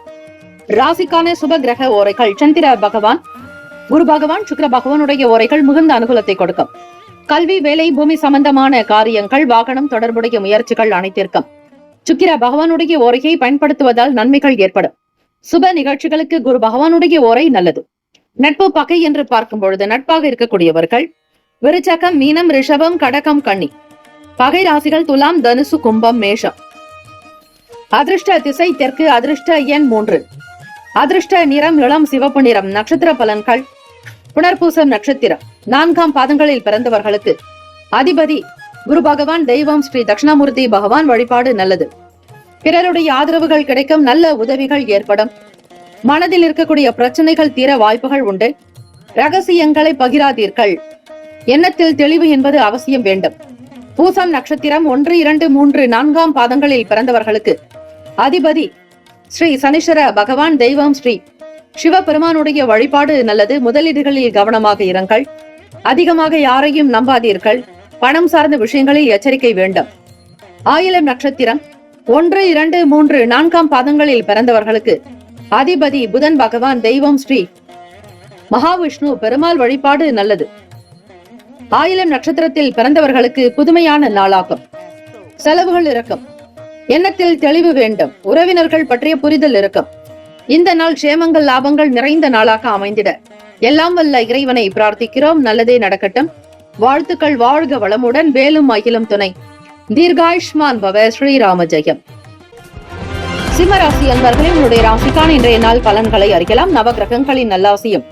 ராசிக்கான சுப கிரக ஓரைகள். சந்திர பகவான், குரு பகவான், சுக்கிர பகவானுடைய ஓரைகள் மிகுந்த அனுகூலத்தை கொடுக்கும். கல்வி, வேலை, பூமி சம்பந்தமான காரியங்கள், வாகனம் தொடர்புடைய முயற்சிகள் அனைத்திற்கும் சுக்கிர பகவானுடைய ஓரையை பயன்படுத்துவதால் நன்மைகள் ஏற்படும். சுப நிகழ்ச்சிகளுக்கு குரு பகவானுடைய ஓரை நல்லது. நட்பு பகை என்று பார்க்கும் பொழுது நட்பாக இருக்கக்கூடியவர்கள் விருச்சகம், மீனம், ரிஷபம், கடகம், கன்னி. பகை ராசிகள் துலாம், தனுசு, கும்பம், மேஷம். அதிர்ஷ்ட திசை தெற்கு. அதிர்ஷ்ட எண் 3. அதிர்ஷ்ட நிறம் இளம் சிவப்பு நிறம். நட்சத்திர பலன்கள். புனர்பூசம் நட்சத்திரம் 4 பாதங்களில் பிறந்தவர்களுக்கு அதிபதி குரு பகவான், தெய்வம் ஸ்ரீ தட்சிணாமூர்த்தி பகவான் வழிபாடு நல்லது. பிறருடைய ஆதரவுகள் கிடைக்கும். நல்ல உதவிகள் ஏற்படும். மனதில் இருக்கக்கூடிய பிரச்சனைகள் தீர வாய்ப்புகள் உண்டு. ரகசியங்களை பகிராதீர்கள். எண்ணத்தில் தெளிவு என்பது அவசியம் வேண்டும். பூசம் நட்சத்திரம் 1, 2, 3, 4 பாதங்களில் பிறந்தவர்களுக்கு அதிபதி ஸ்ரீ சனீஸ்வர பகவான், தெய்வம் ஸ்ரீ சிவபெருமானுடைய வழிபாடு நல்லது. முதலீடுகளில் கவனமாக இருங்கள். அதிகமாக யாரையும் நம்பாதீர்கள். பணம் சார்ந்த விஷயங்களில் எச்சரிக்கை வேண்டும். ஆயிலம் நட்சத்திரம் 1, 2, 3, 4 பாதங்களில் பிறந்தவர்களுக்கு அதிபதி புதன் பகவான், தெய்வம் ஸ்ரீ மகாவிஷ்ணு பெருமாள் வழிபாடு நல்லது. ஆயிலம் நட்சத்திரத்தில் பிறந்தவர்களுக்கு புதுமையான நாளாகும். செலவுகள் இருக்கும். எண்ணத்தில் தெளிவு வேண்டும். உறவினர்கள் பற்றிய புரிதல் இருக்கும். இந்த நாள் க்ஷேமங்கள் லாபங்கள் நிறைந்த நாளாக அமைந்திட எல்லாம் வல்ல இறைவனை பிரார்த்திக்கிறோம். நல்லதே நடக்கட்டும். வாழ்த்துக்கள். வாழ்க வளமுடன். வேலும் மயிலும் துணை. தீர்காயுஷ்மான் பவ. ஸ்ரீராம ஜெயம். சிம்மராசி அன்பர்களே, உங்களுடைய ராசிக்கான இன்றைய நாள் பலன்களை அறிக்கலாம். நவ கிரகங்களின் நல்லாசியம்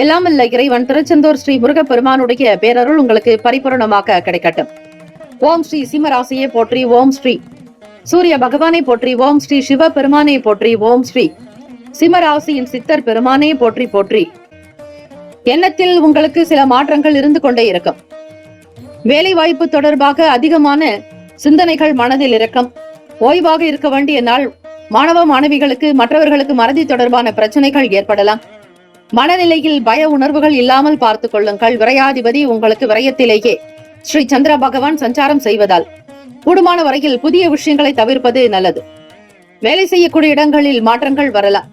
எல்லாம் வல்ல இறைவன் திருச்செந்தூர் ஸ்ரீ முருகப்பெருமானுடைய பேரருள் உங்களுக்கு பரிபூரணமாக கிடைக்கட்டும். ஓம் ஸ்ரீ சிம்மராசியை போற்றி. ஓம் ஸ்ரீ சூரிய பகவானை போற்றி. ஓம் ஸ்ரீ சிவ பெருமானை போற்றி. ஓம் ஸ்ரீ சிம்மராசியின் சித்தர் பெருமானை போற்றி போற்றி. எண்ணத்தில் உங்களுக்கு சில மாற்றங்கள் இருந்து கொண்டே இருக்கும். வேலை வாய்ப்பு தொடர்பாக அதிகமான சிந்தனைகள் மனதில் இருக்கும். ஓய்வாக இருக்க வேண்டிய நாள். மாணவ மாணவிகளுக்கு மற்றவர்களுக்கு மறதி தொடர்பான பிரச்சனைகள் ஏற்படலாம். மனநிலையில் பய உணர்வுகள் இல்லாமல் பார்த்துக் கொள்ளுங்கள். விரையாதிபதி உங்களுக்கு விரயத்திலேயே ஸ்ரீ சந்திர பகவான் சஞ்சாரம் செய்வதால் கூடுமான வரையில் புதிய விஷயங்களை தவிர்ப்பது நல்லது. வேலை செய்யக்கூடிய இடங்களில் மாற்றங்கள் வரலாம்.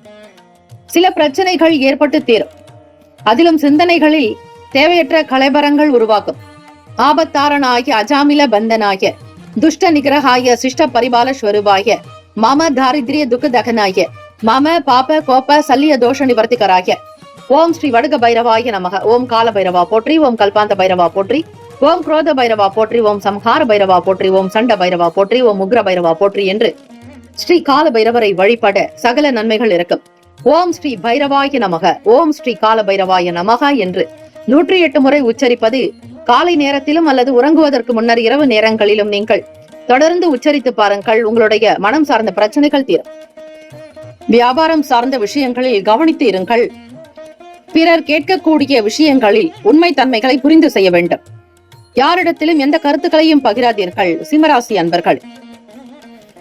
சில பிரச்சனைகள் ஏற்பட்டு தீரும். அதிலும் சிந்தனைகளில் தேவையற்ற கலவரங்கள் உருவாகும். ஆபத்தாரனாய அஜாமில பந்தனாய துஷ்ட நிகிரகாய சிஷ்ட பரிபால ஸ்வரூபாய மம தாரித்ரிய துக்க தகனாய மம பாப கோப சல்லிய தோஷ நிவர்த்திகராய ஓம் ஸ்ரீ வடுக பைரவாய நமக. ஓம் கால பைரவா போற்றி. ஓம் கல்பாந்த பைரவா போற்றி. ஓம் குரோத பைரவா போற்றி. ஓம் சம்ஹார பைரவா போற்றி. ஓம் சண்ட பைரவா போற்றி. ஓம் உக்ர பைரவா போற்றி என்று ஸ்ரீ கால பைரவரை வழிபட சகல நன்மைகள் இருக்கும். ஓம் ஸ்ரீ பைரவாய நமக. ஓம் ஸ்ரீ கால பைரவாய நமக என்று 108 முறை உச்சரிப்பது காலை நேரத்திலும் அல்லது உறங்குவதற்கு முன்னர் இரவு நேரங்களிலும் நீங்கள் தொடர்ந்து உச்சரித்து பாருங்கள். உங்களுடைய மனம் சார்ந்த பிரச்சனைகள் தீரும். வியாபாரம் சார்ந்த விஷயங்களில் கவனித்து இருங்கள். பிறர் கேட்கக்கூடிய விஷயங்களில் உண்மை தன்மைகளை புரிந்து செய்ய வேண்டும். யாரிடத்திலும் எந்த கருத்துக்களையும் பகிராதீர்கள். சிம்மராசி அன்பர்கள்,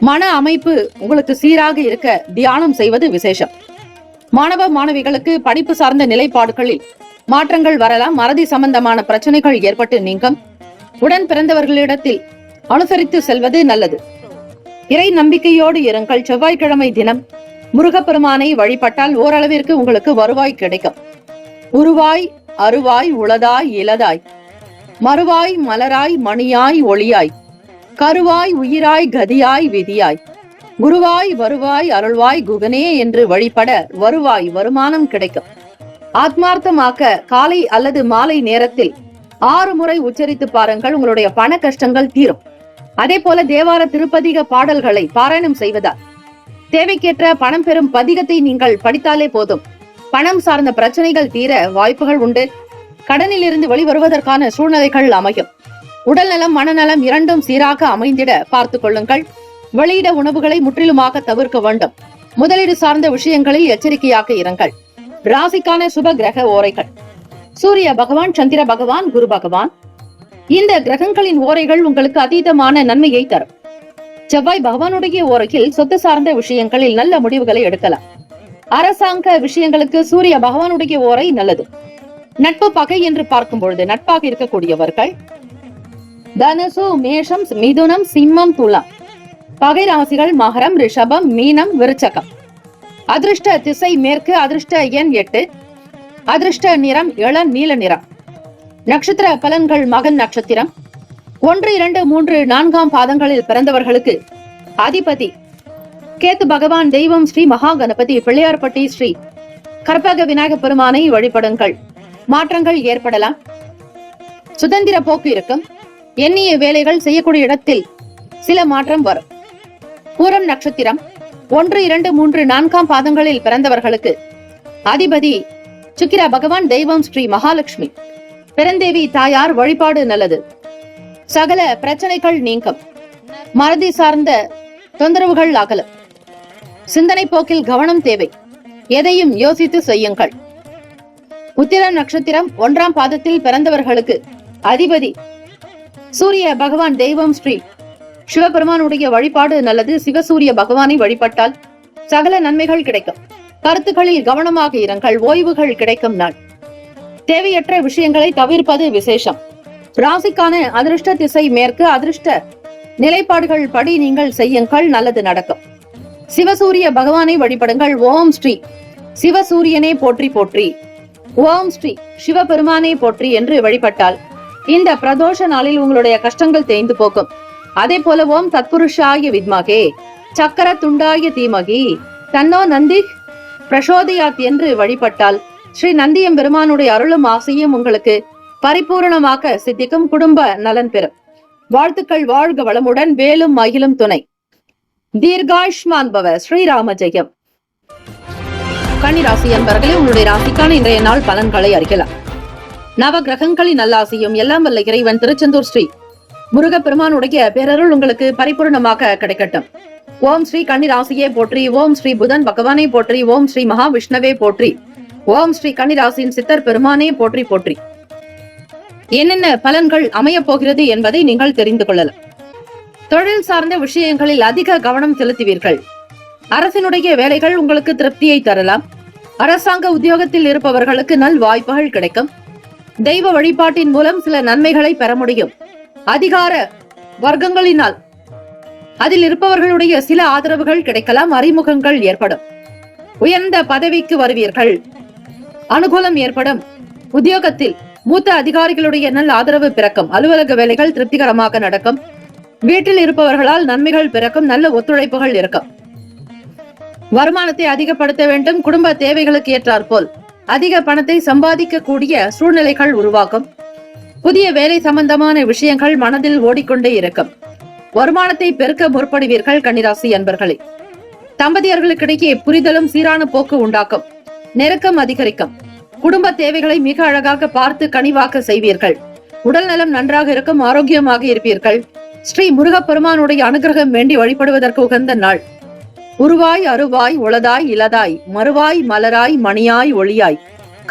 மன அமைப்பு உங்களுக்கு சீராக இருக்க தியானம் செய்வது விசேஷம். மாணவ மாணவிகளுக்கு படிப்பு சார்ந்த நிலைப்பாடுகளில் மாற்றங்கள் வரலாம். மறதி சம்பந்தமான பிரச்சனைகள் ஏற்பட்டு நீங்கும். உடன் பிறந்தவர்களிடத்தில் அனுசரித்து செல்வது நல்லது. இறை நம்பிக்கையோடு இருங்கள். செவ்வாய்க்கிழமை தினம் முருகப்பெருமானை வழிபட்டால் ஓரளவிற்கு உங்களுக்கு வருவாய் கிடைக்கும். உருவாய் அருவாய் உளதாய் இலதாய் மறுவாய் மலராய் மணியாய் ஒளியாய் கருவாய் உயிராய் கதியாய் விதியாய் குருவாய் வருவாய் அருள்வாய் குகனே என்று வழிபட வருவாய் வருமானம் கிடைக்கும். ஆத்மார்த்தமாக்க காலை அல்லது மாலை நேரத்தில் 6 முறை உச்சரித்து பாருங்கள். உங்களுடைய பண கஷ்டங்கள் தீரும். அதே போல தேவார திருப்பதிக பாடல்களை பாராயணம் செய்வதால் தேவைக்கேற்ற பணம் பெறும் பதிகத்தை நீங்கள் படித்தாலே போதும். பணம் சார்ந்த பிரச்சனைகள் தீர வாய்ப்புகள் உண்டு. கடனில் இருந்து வெளிவருவதற்கான சூழ்நிலைகள் அமையும். உடல்நலம் மனநலம் இரண்டும் சீராக அமைந்திட பார்த்துக் கொள்ளுங்கள். வெளியிட உணவுகளை முற்றிலுமாக தவிர்க்க வேண்டும். முதலீடு சார்ந்த விஷயங்களில் எச்சரிக்கையாக இருங்கள். ராசிக்கான சுப கிரக ஓரைகள்: சூரிய பகவான், சந்திர பகவான், குரு பகவான். இந்த கிரகங்களின் ஓரைகள் உங்களுக்கு அதீதமான நன்மையை தரும். செவ்வாய் பகவானுடைய ஓரையில் சொத்து சார்ந்த விஷயங்களில் நல்ல முடிவுகளை எடுக்கலாம். அரசாங்க விஷயங்களுக்கு சூரிய பகவானுடைய ஓரை நல்லது. நட்பு பகை என்று பார்க்கும் பொழுது நட்பாக இருக்கக்கூடியவர்கள் தனுசு, மேஷம், மிதுனம், சிம்மம், துலாம். பகை ராசிகள் மகரம், ரிஷபம், மீனம், விருச்சகம். அதிர்ஷ்ட திசை மேற்கு. அதிர்ஷ்ட எண் 8. அதிர்ஷ்ட நிறம் இளம் நீல நிறம். நட்சத்திர பலன்கள்: மகன் நட்சத்திரம் 1, 2, 3, 4ஆம் பாதங்களில் பிறந்தவர்களுக்கு அதிபதி கேத்து பகவான். தெய்வம் ஸ்ரீ மகா கணபதி. பிள்ளையார்பட்டி ஸ்ரீ கற்பக விநாயக பெருமானை வழிபடுங்கள். மாற்றங்கள் ஏற்படலாம். சுதந்திர போக்கு இருக்கும். எண்ணிய வேலைகள் செய்யக்கூடிய இடத்தில் சில மாற்றம் வரும். பூரம் நட்சத்திரம் 1, 2, 3, 4ஆம் பாதங்களில் பிறந்தவர்களுக்கு அதிபதி சுக்கிர பகவான். தெய்வம் ஸ்ரீ மகாலட்சுமி. பெருந்தேவி தாயார் வழிபாடு நல்லது. சகல பிரச்சனைகள் நீங்கும். மறதி சார்ந்த தொந்தரவுகள் அகலும். சிந்தனை போக்கில் கவனம் தேவை. எதையும் யோசித்து செய்யுங்கள். உத்திரம் நட்சத்திரம் 1ஆம் பாதத்தில் பிறந்தவர்களுக்கு அதிபதி சூரிய பகவான். தெய்வம் ஸ்ரீ சிவபெருமானுடைய வழிபாடு நல்லது. சிவசூரிய பகவானை வழிபட்டால் சகல நன்மைகள் கிடைக்கும். கருத்துக்களில் கவனமாக இருங்கள். ஓய்வுகள் கிடைக்கும் நாள். தேவையற்ற விஷயங்களை தவிர்ப்பது விசேஷம். ராசிக்கான அதிர்ஷ்ட திசை மேற்கு. அதிர்ஷ்ட நிலைப்பாடுகள் படி நீங்கள் செய்யுங்கள். நல்லது நடக்கும். சிவசூரிய பகவானை வழிபடுங்கள். ஓம் ஸ்ரீ சிவசூரியனே போற்றி போற்றி. ஓம் ஸ்ரீ சிவபெருமானே போற்றி என்று வழிபட்டால் இந்த பிரதோஷ நாளில் உங்களுடைய கஷ்டங்கள் தேய்ந்து போகும். அதே போல ஓம் தத்புருஷாய வித்மகே சக்கர துண்டாய தீமகி தன்னோ நந்தி பிரசோதயாத் என்று வழிபட்டால் ஸ்ரீ நந்தியம் பெருமானுடைய அருளும் ஆசையும் உங்களுக்கு பரிபூர்ணமாக சித்திக்கும். குடும்ப நலன் பெறும். வாழ்த்துக்கள். வாழ்க வளமுடன். வேலும் மகிழும் துணை. தீர்காயுஷ்மான் பவ. ஸ்ரீராம ஜெயம். கன்னிராசி என்பவர்களே, உங்களுடைய ராசிக்கான இன்றைய நாள் பலன்களை அறிக்கலாம். நவ கிரகங்களின் நல்லாசியும் எல்லாம் வல்ல இறைவன் திருச்செந்தூர் ஸ்ரீ முருகப்பெருமானுடைய பேரருள் உங்களுக்கு பரிபூர்ணமாக கிடைக்கட்டும். ஓம் ஸ்ரீ கன்னிராசியே போற்றி. ஓம் ஸ்ரீ புதன் பகவானே போற்றி. ஓம் ஸ்ரீ மகாவிஷ்ணவே போற்றி. ஓம் ஸ்ரீ கன்னிராசியின் சித்தர் பெருமானே போற்றி போற்றி. என்னென்ன பலன்கள் அமைய போகிறது என்பதை நீங்கள் தெரிந்து கொள்ளலாம். தொழில் சார்ந்த விஷயங்களில் அதிக கவனம் செலுத்துவீர்கள். அரசினுடைய வேலைகள் உங்களுக்கு திருப்தியை தரலாம். அரசாங்க உத்தியோகத்தில் இருப்பவர்களுக்கு நல் வாய்ப்புகள் கிடைக்கும். தெய்வ வழிபாட்டின் மூலம் சில நன்மைகளை பெற முடியும். அதிகார வர்க்கங்களினால் அதில் இருப்பவர்களுடைய சில ஆதரவுகள் கிடைக்கலாம். அறிமுகங்கள் ஏற்படும். உயர்ந்த பதவிக்கு வருவீர்கள். அனுகூலம் ஏற்படும். உத்தியோகத்தில் மூத்த அதிகாரிகளுடைய நல் ஆதரவு பிறக்கும். அலுவலக வேலைகள் திருப்திகரமாக நடக்கும். வீட்டில் இருப்பவர்களால் நன்மைகள் பிறக்கும். நல்ல ஒத்துழைப்புகள் இருக்கும். வருமானத்தை அதிகப்படுத்த வேண்டும். குடும்ப தேவைகளுக்கு ஏற்றாற்போல் அதிக பணத்தை சம்பாதிக்க கூடிய சூழ்நிலைகள் உருவாக்கும். புதிய வேலை சம்பந்தமான விஷயங்கள் மனதில் ஓடிக்கொண்டே இருக்கும். வருமானத்தை பெருக்க முற்படுவீர்கள். கன்னிராசி அன்பர்களே, தம்பதியர்களுக்கிடையே புரிதலும் சீரான போக்கு உண்டாக்கும். நெருக்கம் அதிகரிக்கும். குடும்ப தேவைகளை மிக அழகாக பார்த்து கனிவாக்க செய்வீர்கள். உடல் நலம் நன்றாக இருக்கும். ஆரோக்கியமாக இருப்பீர்கள். ஸ்ரீ முருகப்பெருமானுடைய அனுகிரகம் வேண்டி வழிபடுவதற்கு உகந்த நாள். உருவாய் அருவாய் உளதாய் இலதாய் மறுவாய் மலராய் மணியாய் ஒளியாய்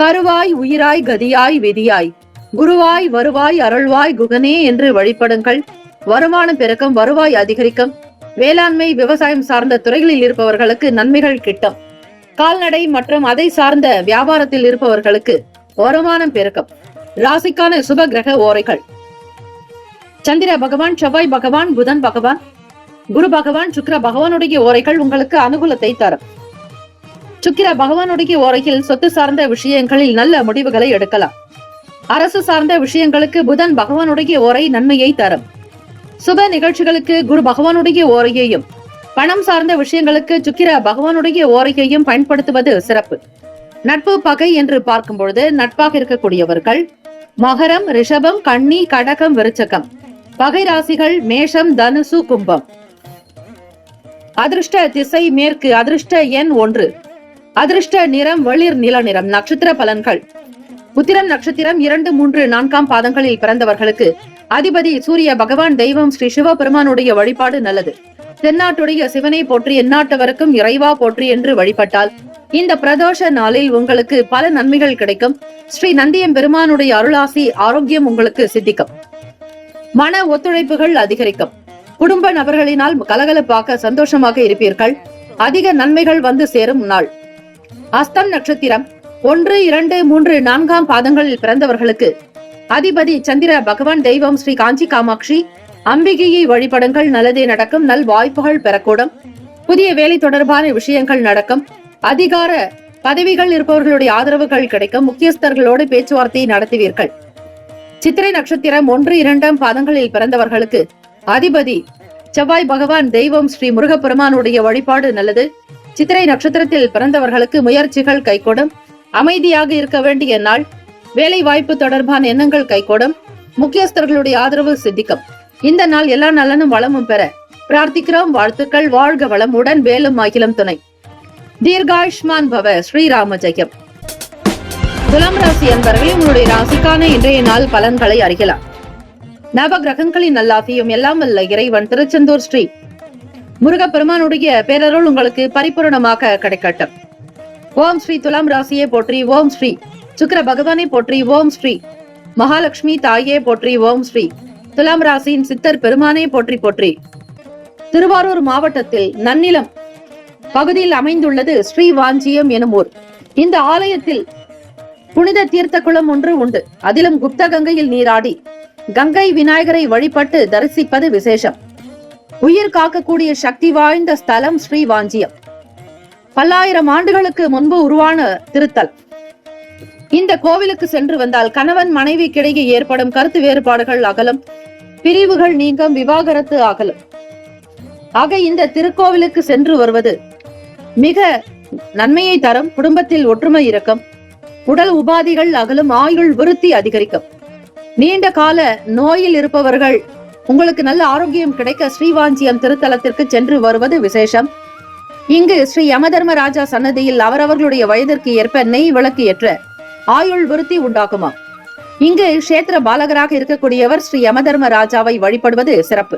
கருவாய் உயிராய் கதியாய் விதியாய் குருவாய் வருவாய் அருள்வாய் குகனே என்று வழிபடுங்கள். வருமானம் பெருக்கம். வருவாய் அதிகரிக்கும். வேளாண்மை விவசாயம் சார்ந்த துறைகளில் இருப்பவர்களுக்கு நன்மைகள் கிட்டும். கால்நடை மற்றும் அதை சார்ந்த வியாபாரத்தில் இருப்பவர்களுக்கு வருமானம் பெருக்கம். ராசிக்கான சுப கிரக ஓரைகள்: சந்திர பகவான், செவ்வாய் பகவான், புதன் பகவான், குரு பகவான், சுக்கிர பகவானுடைய ஓரைகள் உங்களுக்கு அனுகூலத்தை தரும். சுக்கிர பகவானுடைய ஓரையில் சொத்து சார்ந்த விஷயங்களில் நல்ல முடிவுகளை எடுக்கலாம். அரசு சார்ந்த விஷயங்களுக்கு புதன் பகவானுடைய ஓரை நன்மையை தரும். சுப நிகழ்ச்சிகளுக்கு குரு பகவானுடைய ஓரையையும், பணம் சார்ந்த விஷயங்களுக்கு சுக்கிர பகவானுடைய ஓரையையும் பயன்படுத்துவது சிறப்பு. நட்பு பகை என்று பார்க்கும் பொழுது நட்பாக இருக்கக்கூடியவர்கள் மகரம், ரிஷபம், கன்னி, கடகம், விருச்சகம். பகை ராசிகள் மேஷம், தனுசு, கும்பம். அதிர்ஷ்ட திசை மேற்கு. அதிர்ஷ்ட எண் 1. அதிர்ஷ்ட நிறம் வெளிர் நில நிறம். நட்சத்திர பலன்கள்: உத்திரம் நட்சத்திரம் 2, 3, 4ஆம் பாதங்களில் பிறந்தவர்களுக்கு அதிபதி சூரிய பகவான். தெய்வம் ஸ்ரீ சிவபெருமானுடைய வழிபாடு நல்லது. தென்னாட்டுடைய சிவனை போற்றி எந்நாட்டவருக்கும் இறைவா போற்றி என்று வழிபட்டால் இந்த பிரதோஷ நாளில் உங்களுக்கு பல நன்மைகள் கிடைக்கும். ஸ்ரீ நந்தியம் பெருமானுடைய அருளாசி, ஆரோக்கியம் உங்களுக்கு சித்திக்கும். மன ஒத்துழைப்புகள் அதிகரிக்கும். குடும்ப நபர்களினால் கலகலப்பாக சந்தோஷமாக இருப்பீர்கள். அதிக நன்மைகள் வந்து சேரும் நாள். அஸ்தம் நட்சத்திரம் 1, 2, 3, 4ஆம் பாதங்களில் பிறந்தவர்களுக்கு அதிபதி சந்திர பகவான். தெய்வம் ஸ்ரீ காஞ்சி காமாட்சி அம்பிகையை வழிபடுங்கள். நல்லதே நடக்கும். நல் வாய்ப்புகள் பெறக்கூடும். புதிய வேலை தொடர்பான விஷயங்கள் நடக்கும். அதிகார பதவிகள் இருப்பவர்களுடைய ஆதரவுகள் கிடைக்கும். முக்கியஸ்தர்களோடு பேச்சுவார்த்தையை நடத்துவீர்கள். சித்திரை நட்சத்திரம் 1, 2ஆம் பாதங்களில் பிறந்தவர்களுக்கு அதிபதி செவ்வாய் பகவான். தெய்வம் ஸ்ரீ முருகப்பெருமானுடைய வழிபாடு நல்லது. சித்திரை நட்சத்திரத்தில் பிறந்தவர்களுக்கு முயற்சிகள் கைகூடும். அமைதியாக இருக்க வேண்டிய நாள். வேலை வாய்ப்பு தொடர்பான எண்ணங்கள் கைகூடும். முக்கியஸ்தர்களுடைய ஆதரவு சித்திக்கும். இந்த நாள் எல்லா நலனும் வளமும் பெற பிரார்த்திக்கிறோம். வாழ்த்துக்கள். வாழ்க வளமுடன். வேலும் அகிலம் துணை. தீர்காயுஷ்மான் பவ. ஸ்ரீராம ஜெயம். துலாம் ராசி அன்பர்களே, உங்களுடைய ராசிக்கான இன்றைய நாள் பலன்களை அறியலாம். நவ கிரகங்களின் நல்லாசியும் எல்லாம் வல்ல இறைவன் திருச்செந்தூர் ஸ்ரீ முருகப்பெருமானுடைய பேரருள் உங்களுக்கு பரிபூரணமாக கிடைக்கட்டும். ஓம் ஸ்ரீ துலாம் ராசியை போற்றி. ஓம் ஸ்ரீ சுக்கிர பகவானை போற்றி. ஓம் ஸ்ரீ மகாலட்சுமி தாயே போற்றி. ஓம் ஸ்ரீ துலாம் ராசியின் சித்தர் பெருமானை போற்றி போற்றி. திருவாரூர் மாவட்டத்தில் நன்னிலம் பகுதியில் அமைந்துள்ளது ஸ்ரீ வாஞ்சியம் எனும் ஊர். இந்த ஆலயத்தில் புனித தீர்த்த குளம் ஒன்று உண்டு. அதிலும் குப்த கங்கையில் நீராடி கங்கை விநாயகரை வழிபட்டு தரிசிப்பது விசேஷம். உயிர் காக்கக்கூடிய சக்தி வாய்ந்த ஸ்தலம் ஸ்ரீ வாஞ்சியம். பல்லாயிரம் ஆண்டுகளுக்கு முன்பு உருவான திருத்தல். இந்த கோவிலுக்கு சென்று வந்தால் கணவன் மனைவிக்கிடையே ஏற்படும் கருத்து வேறுபாடுகள் அகலும், பிரிவுகள் நீங்கும், விவாகரத்து அகலும். ஆக இந்த திருக்கோவிலுக்கு சென்று வருவது மிக நன்மையை தரும். குடும்பத்தில் ஒற்றுமை இருக்கும். உடல் உபாதிகள் அகலும். ஆயுள் விருத்தி அதிகரிக்கும். நீண்ட கால நோயில் இருப்பவர்கள் உங்களுக்கு நல்ல ஆரோக்கியம் கிடைக்க ஸ்ரீவாஞ்சியம் திருத்தலத்திற்கு சென்று வருவது விசேஷம். இங்கு ஸ்ரீ யமதர்மராஜா சன்னதியில் அவரவர்களுடைய வயதிற்கு ஏற்ப நெய் விளக்கு ஏற்ற ஆயுள் விருத்தி உண்டாகுமா. இங்கு கஷேத்திர பாலகராக இருக்கக்கூடியவர் ஸ்ரீ யமதர்மராஜாவை வழிபடுவது சிறப்பு.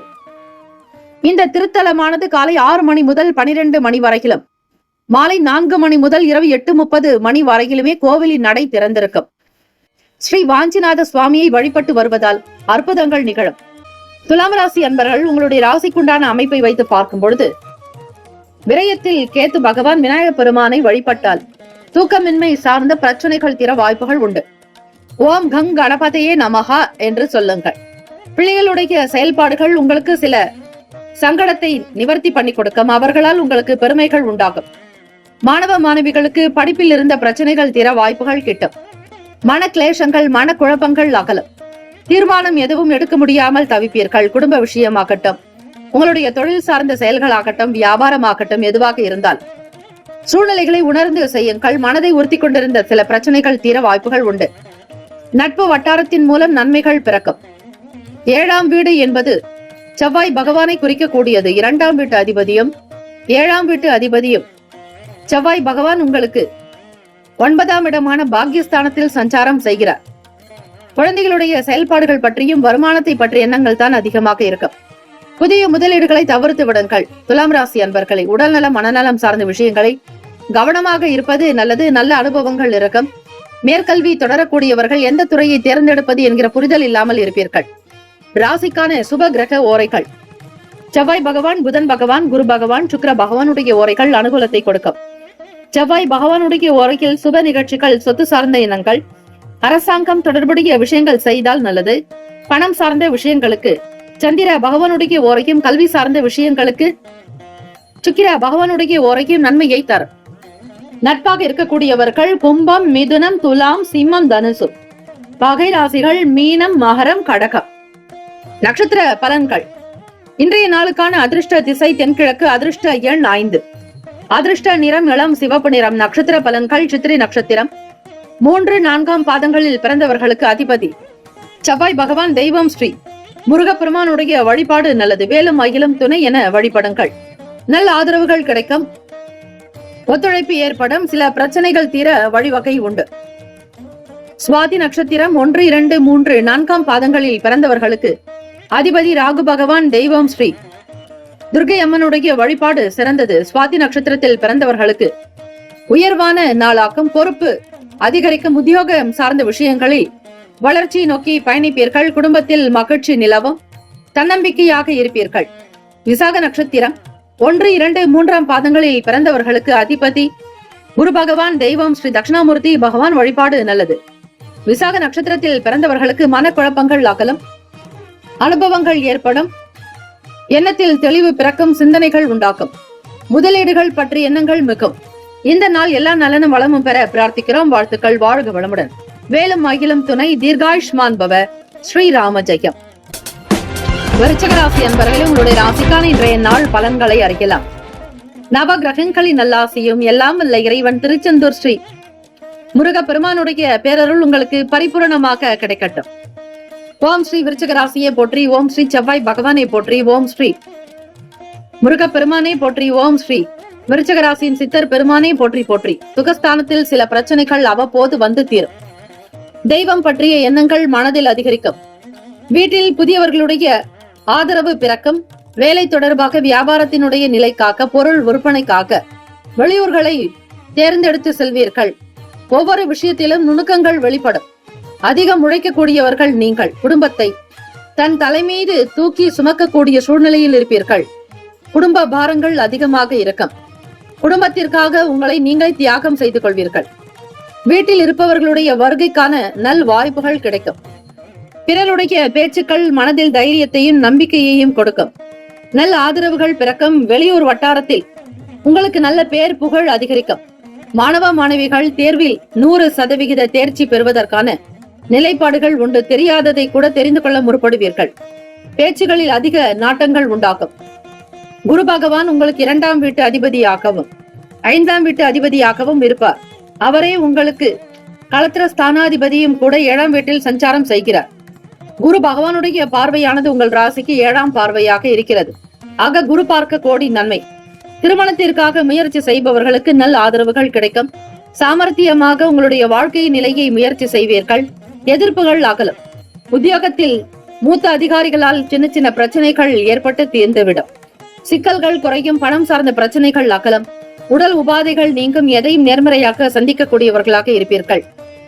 இந்த திருத்தலமானது காலை 6 மணி முதல் 12 மணி வரையிலும், மாலை 4 மணி முதல் இரவு 8:30 மணி வரையிலுமே கோவிலின் நடை திறந்திருக்கும். ஸ்ரீ வாஞ்சிநாத சுவாமியை வழிபட்டு வருவதால் அற்புதங்கள் நிகழும். துலாம் ராசி அன்பர்கள், உங்களுடைய ராசிக்குண்டான அமைப்பை வைத்து பார்க்கும் பொழுது விரயத்தில் கேத்து பகவான் விநாயகப் பெருமானை வழிபட்டால் தூக்கமின்மை சார்ந்த பிரச்சனைகள் தீர வாய்ப்புகள் உண்டு. ஓம் கங் கணபதியே நமஹா என்று சொல்லுங்கள். பிள்ளைகளுடைய செயல்பாடுகள் உங்களுக்கு சில சங்கடத்தை நிவர்த்தி பண்ணி கொடுக்கும். அவர்களால் உங்களுக்கு பெருமைகள் உண்டாகும். மாணவ மாணவிகளுக்கு படிப்பில் இருந்த பிரச்சனைகள் தீர வாய்ப்புகள் கிட்டும். மன கிளேசங்கள், மன குழப்பங்கள் அகலும். தீர்மானம் எதுவும் எடுக்க முடியாமல் தவிப்பீர்கள். குடும்ப விஷயமாகட்டும், உங்களுடைய தொழில் சார்ந்த செயல்களாகட்டும், வியாபாரமாகட்டும், எதுவாக இருந்தால் சூழ்நிலைகளை உணர்ந்து செய்யுங்கள். மனதை உறுத்தி கொண்டிருந்த சில பிரச்சனைகள் தீர வாய்ப்புகள் உண்டு. நட்பு வட்டாரத்தின் மூலம் நன்மைகள் பிறக்கும். 7ஆம் வீடு என்பது செவ்வாய் பகவானை குறிக்கக்கூடியது. 2ஆம் வீட்டு அதிபதியும் 7ஆம் வீட்டு அதிபதியும் செவ்வாய் பகவான் உங்களுக்கு 9ஆம் இடமான பாக்கியஸ்தானத்தில் சஞ்சாரம் செய்கிறார். குழந்தைகளுடைய செயல்பாடுகள் பற்றியும் வருமானத்தை பற்றிய எண்ணங்கள் தான் அதிகமாக இருக்கும். புதிய முதலீடுகளை தவிர்த்து விடுங்கள். துலாம் ராசி அன்பர்களை, உடல்நலம் மனநலம் சார்ந்த விஷயங்களை கவனமாக இருப்பது நல்லது. நல்ல அனுபவங்கள் இருக்கும். மேற்கல்வி தொடரக்கூடியவர்கள் எந்த துறையை தேர்ந்தெடுப்பது என்கிற புரிதல் இல்லாமல் இருப்பீர்கள். ராசிக்கான சுப கிரக ஓரைகள்: செவ்வாய் பகவான், புதன் பகவான், குரு பகவான், சுக்கிர பகவானுடைய ஓரைகள் அனுகூலத்தை கொடுக்கும். செவ்வாய் பகவானுடைய ஓரையில் சுப நிகழ்ச்சிகள், சொத்து சார்ந்த எண்ணங்கள், அரசாங்கம் தொடர்புடைய விஷயங்கள் செய்தால் நல்லது. பணம் சார்ந்த விஷயங்களுக்கு சந்திர பகவானுடைய ஓரையும், கல்வி சார்ந்த விஷயங்களுக்கு சுக்கிர பகவானுடைய ஓரையும் நன்மையை தரும். நட்பாக இருக்கக்கூடியவர்கள் கும்பம், மிதுனம், துலாம், சிம்மம், தனுசு. பகை ராசிகள் மீனம், மகரம், கடகம். நட்சத்திர பலன்கள்: இன்றைய நாளுக்கான அதிர்ஷ்ட திசை தென்கிழக்கு. அதிர்ஷ்ட எண் 5. அதிர்ஷ்ட நிறம் இளம் சிவப்பு நிறம். நட்சத்திர பலன்கள்: சித்திரை நட்சத்திரம் 3, 4ஆம் பாதங்களில் பிறந்தவர்களுக்கு அதிபதி செவ்வாய் பகவான். தெய்வம் ஸ்ரீ முருகப்பெருமானுடைய வழிபாடு நல்லது. வேலும் அகிலும் துணை என வழிபடுங்கள். நல்ல ஆதரவுகள் கிடைக்கும். ஒத்துழைப்பு ஏற்படும். சில பிரச்சனைகள் தீர வழிவகை உண்டு. சுவாதி நட்சத்திரம் 1, 2, 3, 4ஆம் பாதங்களில் பிறந்தவர்களுக்கு அதிபதி ராகு பகவான். தெய்வம் ஸ்ரீ துர்க்கை அம்மனுடைய வழிபாடு சிறந்தது. சுவாதி நட்சத்திரத்தில் பிறந்தவர்களுக்கு உயர்வான நாளாக்கும். பொறுப்பு அதிகரிக்கும். உத்தியோகம் சார்ந்த விஷயங்களில் வளர்ச்சி நோக்கி பயணிப்பீர்கள். குடும்பத்தில் மகிழ்ச்சி நிலவும். தன்னம்பிக்கையாக இருப்பீர்கள். விசாக நட்சத்திரம் 1, 2, 3ஆம் பாதங்களில் பிறந்தவர்களுக்கு அதிபதி குரு பகவான். தெய்வம் ஸ்ரீ தட்சிணாமூர்த்தி பகவான். வழிபாடு நல்லது. விசாக நட்சத்திரத்தில் பிறந்தவர்களுக்கு மனக்குழப்பங்கள் அகலும். அனுபவங்கள் ஏற்படும். எண்ணத்தில் தெளிவு பிறக்கும். சிந்தனைகள் உண்டாக்கும். முதலீடுகள் பற்றி எண்ணங்கள் மிகும். இந்த நாள் எல்லா நலனும் வளமும் பெற பிரார்த்திக்கிறோம். வாழ்த்துக்கள். வாழ்க வளமுடன். வேலும் அகிலும் துணை. தீர்காயுஷ்மான் பவ. ஸ்ரீராம ஜெயம். விருச்சிக ராசி அன்பர்களே, உங்களுடைய ராசிக்கான இன்றைய நாள் பலன்களை அறியலாம். நவ கிரகங்களின் நல்லாசியும் எல்லாம் வல்ல இறைவன் திருச்செந்தூர் ஸ்ரீ முருகப்பெருமானுடைய பேரருள் உங்களுக்கு பரிபூரணமாக கிடைக்கட்டும். ஓம் ஸ்ரீ விருச்சிக ராசியை போற்றி. ஓம் ஸ்ரீ செவ்வாய் பகவானை போற்றி. ஓம் ஸ்ரீ முருகப்பெருமானை போற்றி. ஓம் ஸ்ரீ விருச்சிக ராசியின் சித்தர் பெருமானை போற்றி போற்றி. சுகஸ்தானத்தில் சில பிரச்சனைகள் அவ்வப்போது வந்து தீரும். தெய்வம் பற்றிய எண்ணங்கள் மனதில் அதிகரிக்கும். வீட்டில் புதியவர்களுடைய ஆதரவு பிறக்கும். வேலை தொடர்பாக வியாபாரத்தினுடைய நிலை காக்க, பொருள் விற்பனைக்காக வெளியூர்களை தேர்ந்தெடுத்து செல்வீர்கள். ஒவ்வொரு விஷயத்திலும் நுணுக்கங்கள் வெளிப்படும். அதிகம் உழைக்கக்கூடியவர்கள் நீங்கள். குடும்பத்தை தன் தலைமீது தூக்கி சுமக்கக்கூடிய சூழ்நிலையில் இருப்பீர்கள். குடும்ப பாரங்கள் அதிகமாக இருக்கும். குடும்பத்திற்காக உங்களை நீங்களே தியாகம் செய்து கொள்வீர்கள். வீட்டில் இருப்பவர்களுடைய வருகைக்கான நல் வாய்ப்புகள் கிடைக்கும். பிறருடைய பேச்சுக்கள் மனதில் தைரியத்தையும் நம்பிக்கையையும் கொடுக்கும். நல்ல ஆதரவுகள் பிறக்கும். வெளியூர் வட்டாரத்தில் உங்களுக்கு நல்ல பேர் புகழ் அதிகரிக்கும். மாணவ மாணவிகள் தேர்வில் 100% தேர்ச்சி பெறுவதற்கான நிலைப்பாடுகள் உண்டு. தெரியாததை கூட தெரிந்து கொள்ள முற்படுவீர்கள். பேச்சுகளில் அதிக நாட்டங்கள் உண்டாகும். குரு பகவான் உங்களுக்கு 2ஆம் வீட்டு அதிபதியாகவும் 5ஆம் வீட்டு அதிபதியாகவும் இருப்பார். அவரே உங்களுக்கு களத்திர ஸ்தானாதிபதியும் கூட 7ஆம் வீட்டில் சஞ்சாரம் செய்கிறார். குரு பகவானுடைய பார்வையானது உங்கள் ராசிக்கு 7ஆம் பார்வையாக இருக்கிறது. ஆக குரு பார்க்க கோடி நன்மை. திருமணத்திற்காக முயற்சி செய்பவர்களுக்கு நல்ல ஆதரவுகள் கிடைக்கும். சாமர்த்தியமாக உங்களுடைய வாழ்க்கை நிலையை முயற்சி செய்வீர்கள். எதிர்ப்புகள் அகலும். உத்தியோகத்தில் மூத்த அதிகாரிகளால் சின்ன சின்ன பிரச்சனைகள் ஏற்பட்டு தீர்ந்துவிடும். சிக்கல்கள் குறையும். பணம் சார்ந்த பிரச்சனைகள் அகலும். உடல் உபாதைகள் நீங்கும். எதையும் நேர்மறையாக சந்திக்கக்கூடியவர்களாக இருப்பீர்கள்.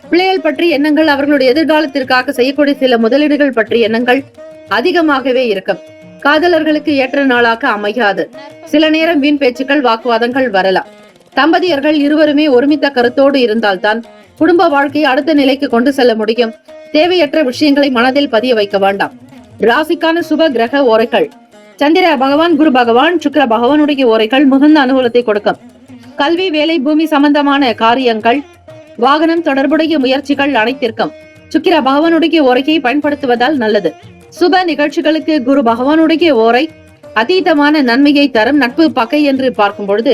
பிள்ளைகள் பற்றி எண்ணங்கள், அவர்களுடைய எதிர்காலத்திற்காக செய்யக்கூடிய சில முதலீடுகள் பற்றிய எண்ணங்கள் அதிகமாகவே இருக்கும். காதலர்களுக்கு ஏற்ற நாளாக அமையாது. சில நேரம் வீண் பேச்சுக்கள், வாக்குவாதங்கள் வரலாம். தம்பதியர்கள் இருவருமே ஒருமித்த கருத்தோடு இருந்தால்தான் குடும்ப வாழ்க்கையை அடுத்த நிலைக்கு கொண்டு செல்ல முடியும். தேவையற்ற விஷயங்களை மனதில் பதிய வைக்க வேண்டாம். ராசிக்கான சுப கிரக ஓரைகள். சந்திர பகவான், குரு பகவான், சுக்கிர பகவானுடைய ஓரைகள் மிகுந்த அனுகூலத்தை கொடுக்கும். கல்வி, வேலை, பூமி சம்பந்தமான காரியங்கள், வாகனம் தொடர்புடைய முயற்சிகள் அனைத்திற்கும் சுக்கிர பகவானுடைய ஓரையை பயன்படுத்துவதால் நல்லது. சுப நிகழ்ச்சிகளுக்கு குரு பகவானுடைய ஓரை அதீதமான நன்மையை தரும். நட்பு பகை என்று பார்க்கும் பொழுது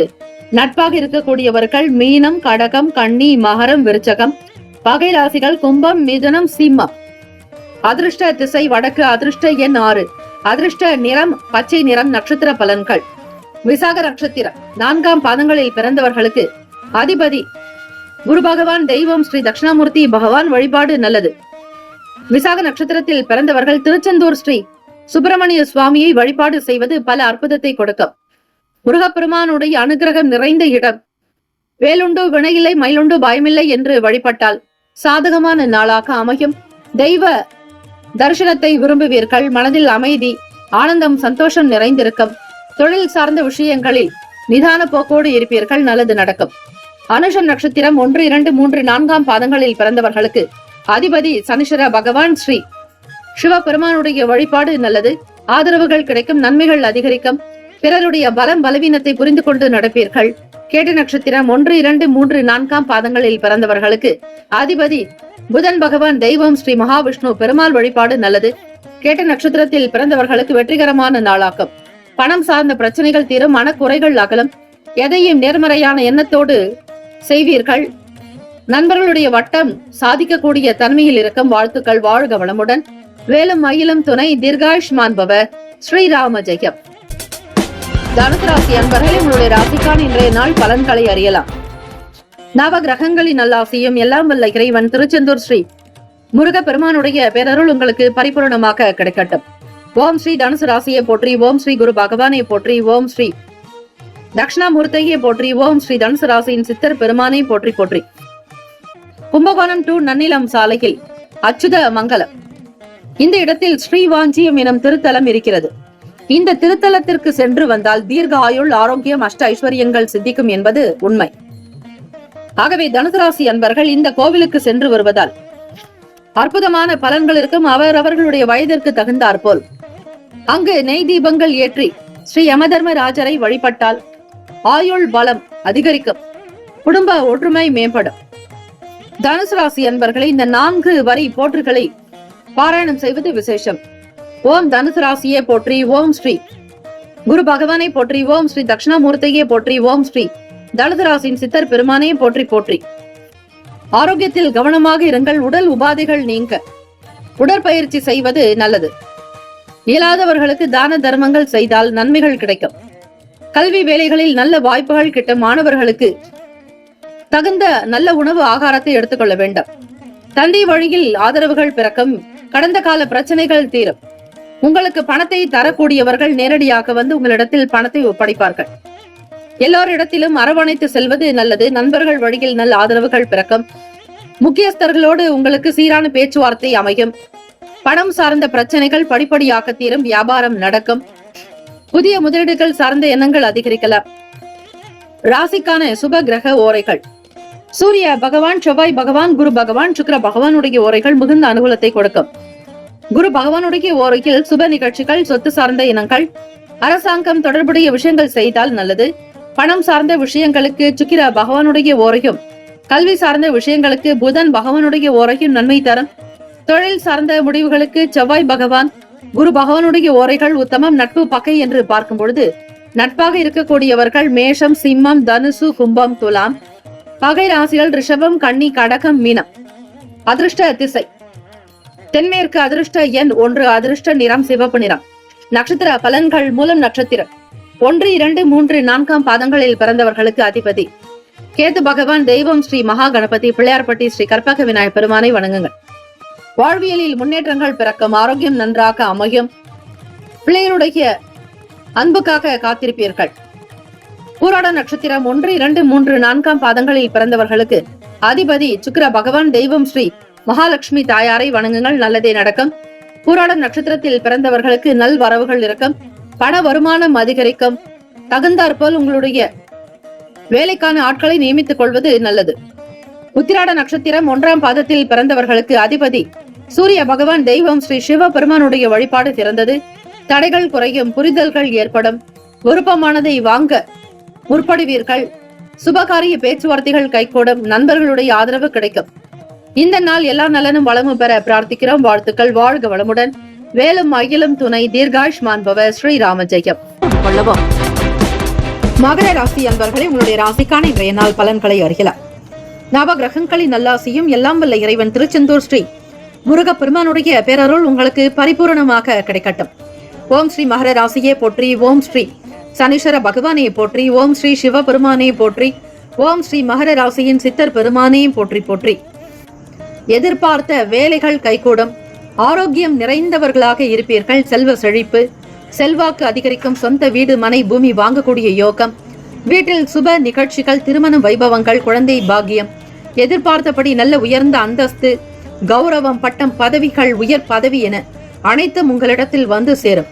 நட்பாக இருக்கக்கூடியவர்கள் மீனம், கடகம், கன்னி, மகரம், விருச்சகம். பகை ராசிகள் கும்பம், மிதுனம், சிம்மம். அதிர்ஷ்ட திசை வடக்கு. அதிர்ஷ்ட எண் 6. அதிர்ஷ்ட நிறம் பச்சை நிறம். நட்சத்திர பலன்கள். விசாக நட்சத்திரம் 4ஆம் பாதங்களில் பிறந்தவர்களுக்கு அதிபதி குரு பகவான், தெய்வம் ஸ்ரீ தட்சிணாமூர்த்தி பகவான் வழிபாடு நல்லது. விசாக நட்சத்திரத்தில் பிறந்தவர்கள் திருச்செந்தூர் ஸ்ரீ சுப்பிரமணிய சுவாமியை வழிபாடு செய்வது பல அற்புதத்தை கொடுக்கும். முருகப்பெருமானுடைய அனுகிரகம் நிறைந்த இடம். வேலுண்டு வினையில்லை, மயிலுண்டு பயமில்லை என்று வழிபட்டால் சாதகமான நாளாக அமையும். தெய்வ தரிசனத்தை விரும்புவீர்கள். மனதில் அமைதி, ஆனந்தம், சந்தோஷம் நிறைந்திருக்கும். தொழில் சார்ந்த விஷயங்களில் நிதான போக்கோடு இருப்பீர்கள். நல்லது நடக்கும். அனுஷம் நட்சத்திரம் 1, 2, 3, 4ஆம் பாதங்களில் பிறந்தவர்களுக்கு அதிபதி சனீஸ்வர பகவான். ஸ்ரீ சிவபெருமானுடைய வழிபாடு நல்லது. ஆதரவுகள் கிடைக்கும். நன்மைகள் அதிகரிக்கும். பிறருடைய பலம் பலவீனத்தை புரிந்து கொண்டு நடப்பீர்கள். கேட்ட நட்சத்திரம் 1, 2, 3, 4ஆம் பாதங்களில் பிறந்தவர்களுக்கு அதிபதி புதன் பகவான், தெய்வம் ஸ்ரீ மகாவிஷ்ணு பெருமாள் வழிபாடு நல்லது. கேட்ட நட்சத்திரத்தில் பிறந்தவர்களுக்கு வெற்றிகரமான நாளாகும். பணம் சார்ந்த பிரச்சனைகள் தீரும். மனக்குறைகள் அகலும். எதையும் நேர்மறையான எண்ணத்தோடு செய்வீர்கள். நண்பர்களுடைய வட்டம் சாதிக்கக்கூடிய தன்மையில் இருக்கும். வாழ்த்துக்கள். வாழ்க வளமுடன். வேலும் மயிலும் துணை. தீர்காயுஷ்மான் பவ. ஸ்ரீராம ஜெயம். தனுசு ராசி அன்பர்களே, உங்களுடைய ராசிக்கான இன்றைய நாள் பலன்களை அறியலாம். நவ கிரகங்களின் நல்லாசியும் எல்லாம் வல்ல இறைவன் திருச்செந்தூர் ஸ்ரீ முருக பெருமானுடைய பேரருள் உங்களுக்கு பரிபூர்ணமாக கிடைக்கட்டும். ஓம் ஸ்ரீ தனுசு ராசியை போற்றி. ஓம் ஸ்ரீ குரு பகவானை போற்றி. ஓம் ஸ்ரீ தட்சிணாமூர்த்தியை போற்றி. ஓம் ஸ்ரீ தனுசு ராசியின் சித்தர் பெருமானை போற்றி போற்றி. கும்பகோணம் டு நன்னிலம் சாலையில் அச்சுத மங்கலம் இந்த இடத்தில் ஸ்ரீவாஞ்சியம் எனும் திருத்தலம் இருக்கிறது. இந்த திருத்தலத்திற்கு சென்று வந்தால் தீர்க்க ஆயுள், ஆரோக்கியம், அஷ்ட ஐஸ்வர்யங்கள் சித்திக்கும் என்பது உண்மை. ஆகவே தனுசு ராசி அன்பர்கள் இந்த கோவிலுக்கு சென்று வருவதால் அற்புதமான பலன்கள் இருக்கும். அவர்களுடைய வயதிற்கு தகுந்தாற்போல் அங்கு நெய் தீபங்கள் ஏற்றி ஸ்ரீ யமதர்மராஜரை வழிபட்டால் ஆயுள் பலம் அதிகரிக்கும். குடும்ப ஒற்றுமை மேம்படும். தனுசு ராசி அன்பர்களை இந்த 4 வரி போற்றுகளை பாராயணம் செய்வது விசேஷம். ஓம் தனுசு ராசியே போற்றி. ஓம் ஸ்ரீ குரு பகவானை போற்றி. ஓம் ஸ்ரீ தட்சிணாமூர்த்தியே போற்றி. ஓம் ஸ்ரீ தனுசு ராசியின் சித்தர் பெருமானே போற்றி போற்றி. ஆரோக்கியத்தில் கவனமாக இருங்கள். உடல் உபாதைகள் நீங்க உடற்பயிற்சி செய்வது நல்லது. இயலாதவர்களுக்கு தான தர்மங்கள் செய்தால் நன்மைகள் கிடைக்கும். கல்வி வேலைகளில் நல்ல வாய்ப்புகள் கிட்டும். மாணவர்களுக்கு தகுந்த நல்ல உணவு ஆகாரத்தை எடுத்துக்கொள்ள வேண்டும். தந்தை வழியில் ஆதரவுகள் பிறக்கும். கடந்த கால பிரச்சனைகள் தீரும். உங்களுக்கு பணத்தை தரக்கூடியவர்கள் நேரடியாக வந்து உங்களிடத்தில் பணத்தை ஒப்படைப்பார்கள். எல்லோரிடத்திலும் அரவணைத்து செல்வது நல்லது. நண்பர்கள் வழியில் நல்ல ஆதரவுகள் பிறக்கும். முக்கியஸ்தர்களோடு உங்களுக்கு சீரான பேச்சுவார்த்தை அமையும். பணம் சார்ந்த பிரச்சனைகள் படிப்படியாக தீரும். வியாபாரம் நடக்கும். புதிய முதலீடுகள் சார்ந்த எண்ணங்கள் அதிகரிக்கலாம். ராசிக்கான சுப கிரக ஓரைகள். சூரிய பகவான், செவ்வாய் பகவான், குரு பகவான், சுக்கிர பகவானுடைய ஓரைகள் மிகுந்த அனுகூலத்தை கொடுக்கும். குரு பகவானுடைய ஓரையில் சுப நிகழ்ச்சிகள், சொத்து சார்ந்த இனங்கள், அரசாங்கம் தொடர்புடைய விஷயங்கள் செய்தால் நல்லது. பணம் சார்ந்த விஷயங்களுக்கு சுக்கிர பகவானுடைய ஓரையும், கல்வி சார்ந்த விஷயங்களுக்கு புதன் பகவானுடைய ஓரையும் நன்மை தரும். தொழில் சார்ந்த முடிவுகளுக்கு செவ்வாய் பகவான், குரு பகவானுடைய ஓரைகள் உத்தமம். நட்பு பகை என்று பார்க்கும் பொழுது நட்பாக இருக்கக்கூடியவர்கள் மேஷம், சிம்மம், தனுசு, கும்பம், துலாம். பகை ராசிகள் ரிஷபம், கன்னி, கடகம், மீனம். அதிர்ஷ்ட திசை தென்மேற்கு. அதிர்ஷ்ட எண் 1. அதிர்ஷ்ட நிறம் சிவப்பு நிறம். நட்சத்திர பலன்கள். மூலம் நட்சத்திரம் 1, 2, 3, 4ஆம் பாதங்களில் பிறந்தவர்களுக்கு அதிபதி கேது பகவான், தெய்வம் ஸ்ரீ மகா கணபதி. பிள்ளையார்பட்டி ஸ்ரீ கற்பக விநாயகர் பெருமானை வணங்குங்கள். வாழ்வியலில் முன்னேற்றங்கள் பிறக்கும். ஆரோக்கியம் நன்றாக அமையும். பிள்ளைகளுடைய அன்புக்காக காத்திருப்பீர்கள். பூராட நட்சத்திரம் 1, 2, 3, 4ஆம் பாதங்களில் பிறந்தவர்களுக்கு அதிபதி சுக்கிர பகவான், தெய்வம் ஸ்ரீ மகாலட்சுமி தாயாரை வணங்குங்கள். நல்லதே நடக்கும். பூராடம் நட்சத்திரத்தில் பிறந்தவர்களுக்கு நல் வரவுகள் இருக்கும். பண வருமானம் அதிகரிக்கும். தகுந்தாற்போல் உங்களுடைய வேலைக்கான ஆட்களை நியமித்துக் கொள்வது நல்லது. உத்திராட நட்சத்திரம் 1ஆம் பாதத்தில் பிறந்தவர்களுக்கு அதிபதி சூரிய பகவான் தெய்வம் ஸ்ரீ சிவபெருமானுடைய வழிபாடு சிறந்தது. தடைகள் குறையும், புரிதல்கள் ஏற்படும், விருப்பமானதை வாங்க முற்படுவீர்கள். சுபகாரிய பேச்சுவார்த்தைகள் கைகூடும், நண்பர்களுடைய ஆதரவு கிடைக்கும். இந்த நாள் எல்லா நலனும் வளமும் பெற பிரார்த்திக்கிறோம். வாழ்த்துக்கள். வாழ்க வளமுடன். வேலும் அகிலும் துணை. தீர்காயுஷ்மான் பவ. ஸ்ரீராம ஜெயம். மகர ராசி அன்பர்களே, உங்களுடைய ராசிக்கான இன்றைய நாள் பலன்களை அறியலாம். நவகிரகங்களின் நல்லாசியும் எல்லாம் வல்ல இறைவன் திருச்செந்தூர் ஸ்ரீ முருகப்பெருமானுடைய பேரருள் உங்களுக்கு பரிபூரணமாக கிடைக்கட்டும். ஓம் ஸ்ரீ மகர ராசியே போற்றி. ஓம் ஸ்ரீ சனீஸ்வர பகவானே போற்றி. ஓம் ஸ்ரீ சிவபெருமானே போற்றி. ஓம் ஸ்ரீ மகர ராசியின் சித்தர் பெருமானே போற்றி போற்றி. எதிர்பார்த்த வேலைகள் கைகூடும், ஆரோக்கியம் நிறைந்தவர்களாக இருப்பீர்கள். செல்வ செழிப்பு, செல்வாக்கு அதிகரிக்கும், சொந்த வீடு மனை பூமி வாங்கக்கூடிய யோகம், வீட்டில் சுப நிகழ்ச்சிகள், திருமண வைபவங்கள், குழந்தை பாக்கியம், எதிர்பார்த்தபடி நல்ல உயர்ந்த அந்தஸ்து, கௌரவம், பட்டம், பதவிகள், உயர் பதவி என அனைத்தும் உங்களிடத்தில் வந்து சேரும்.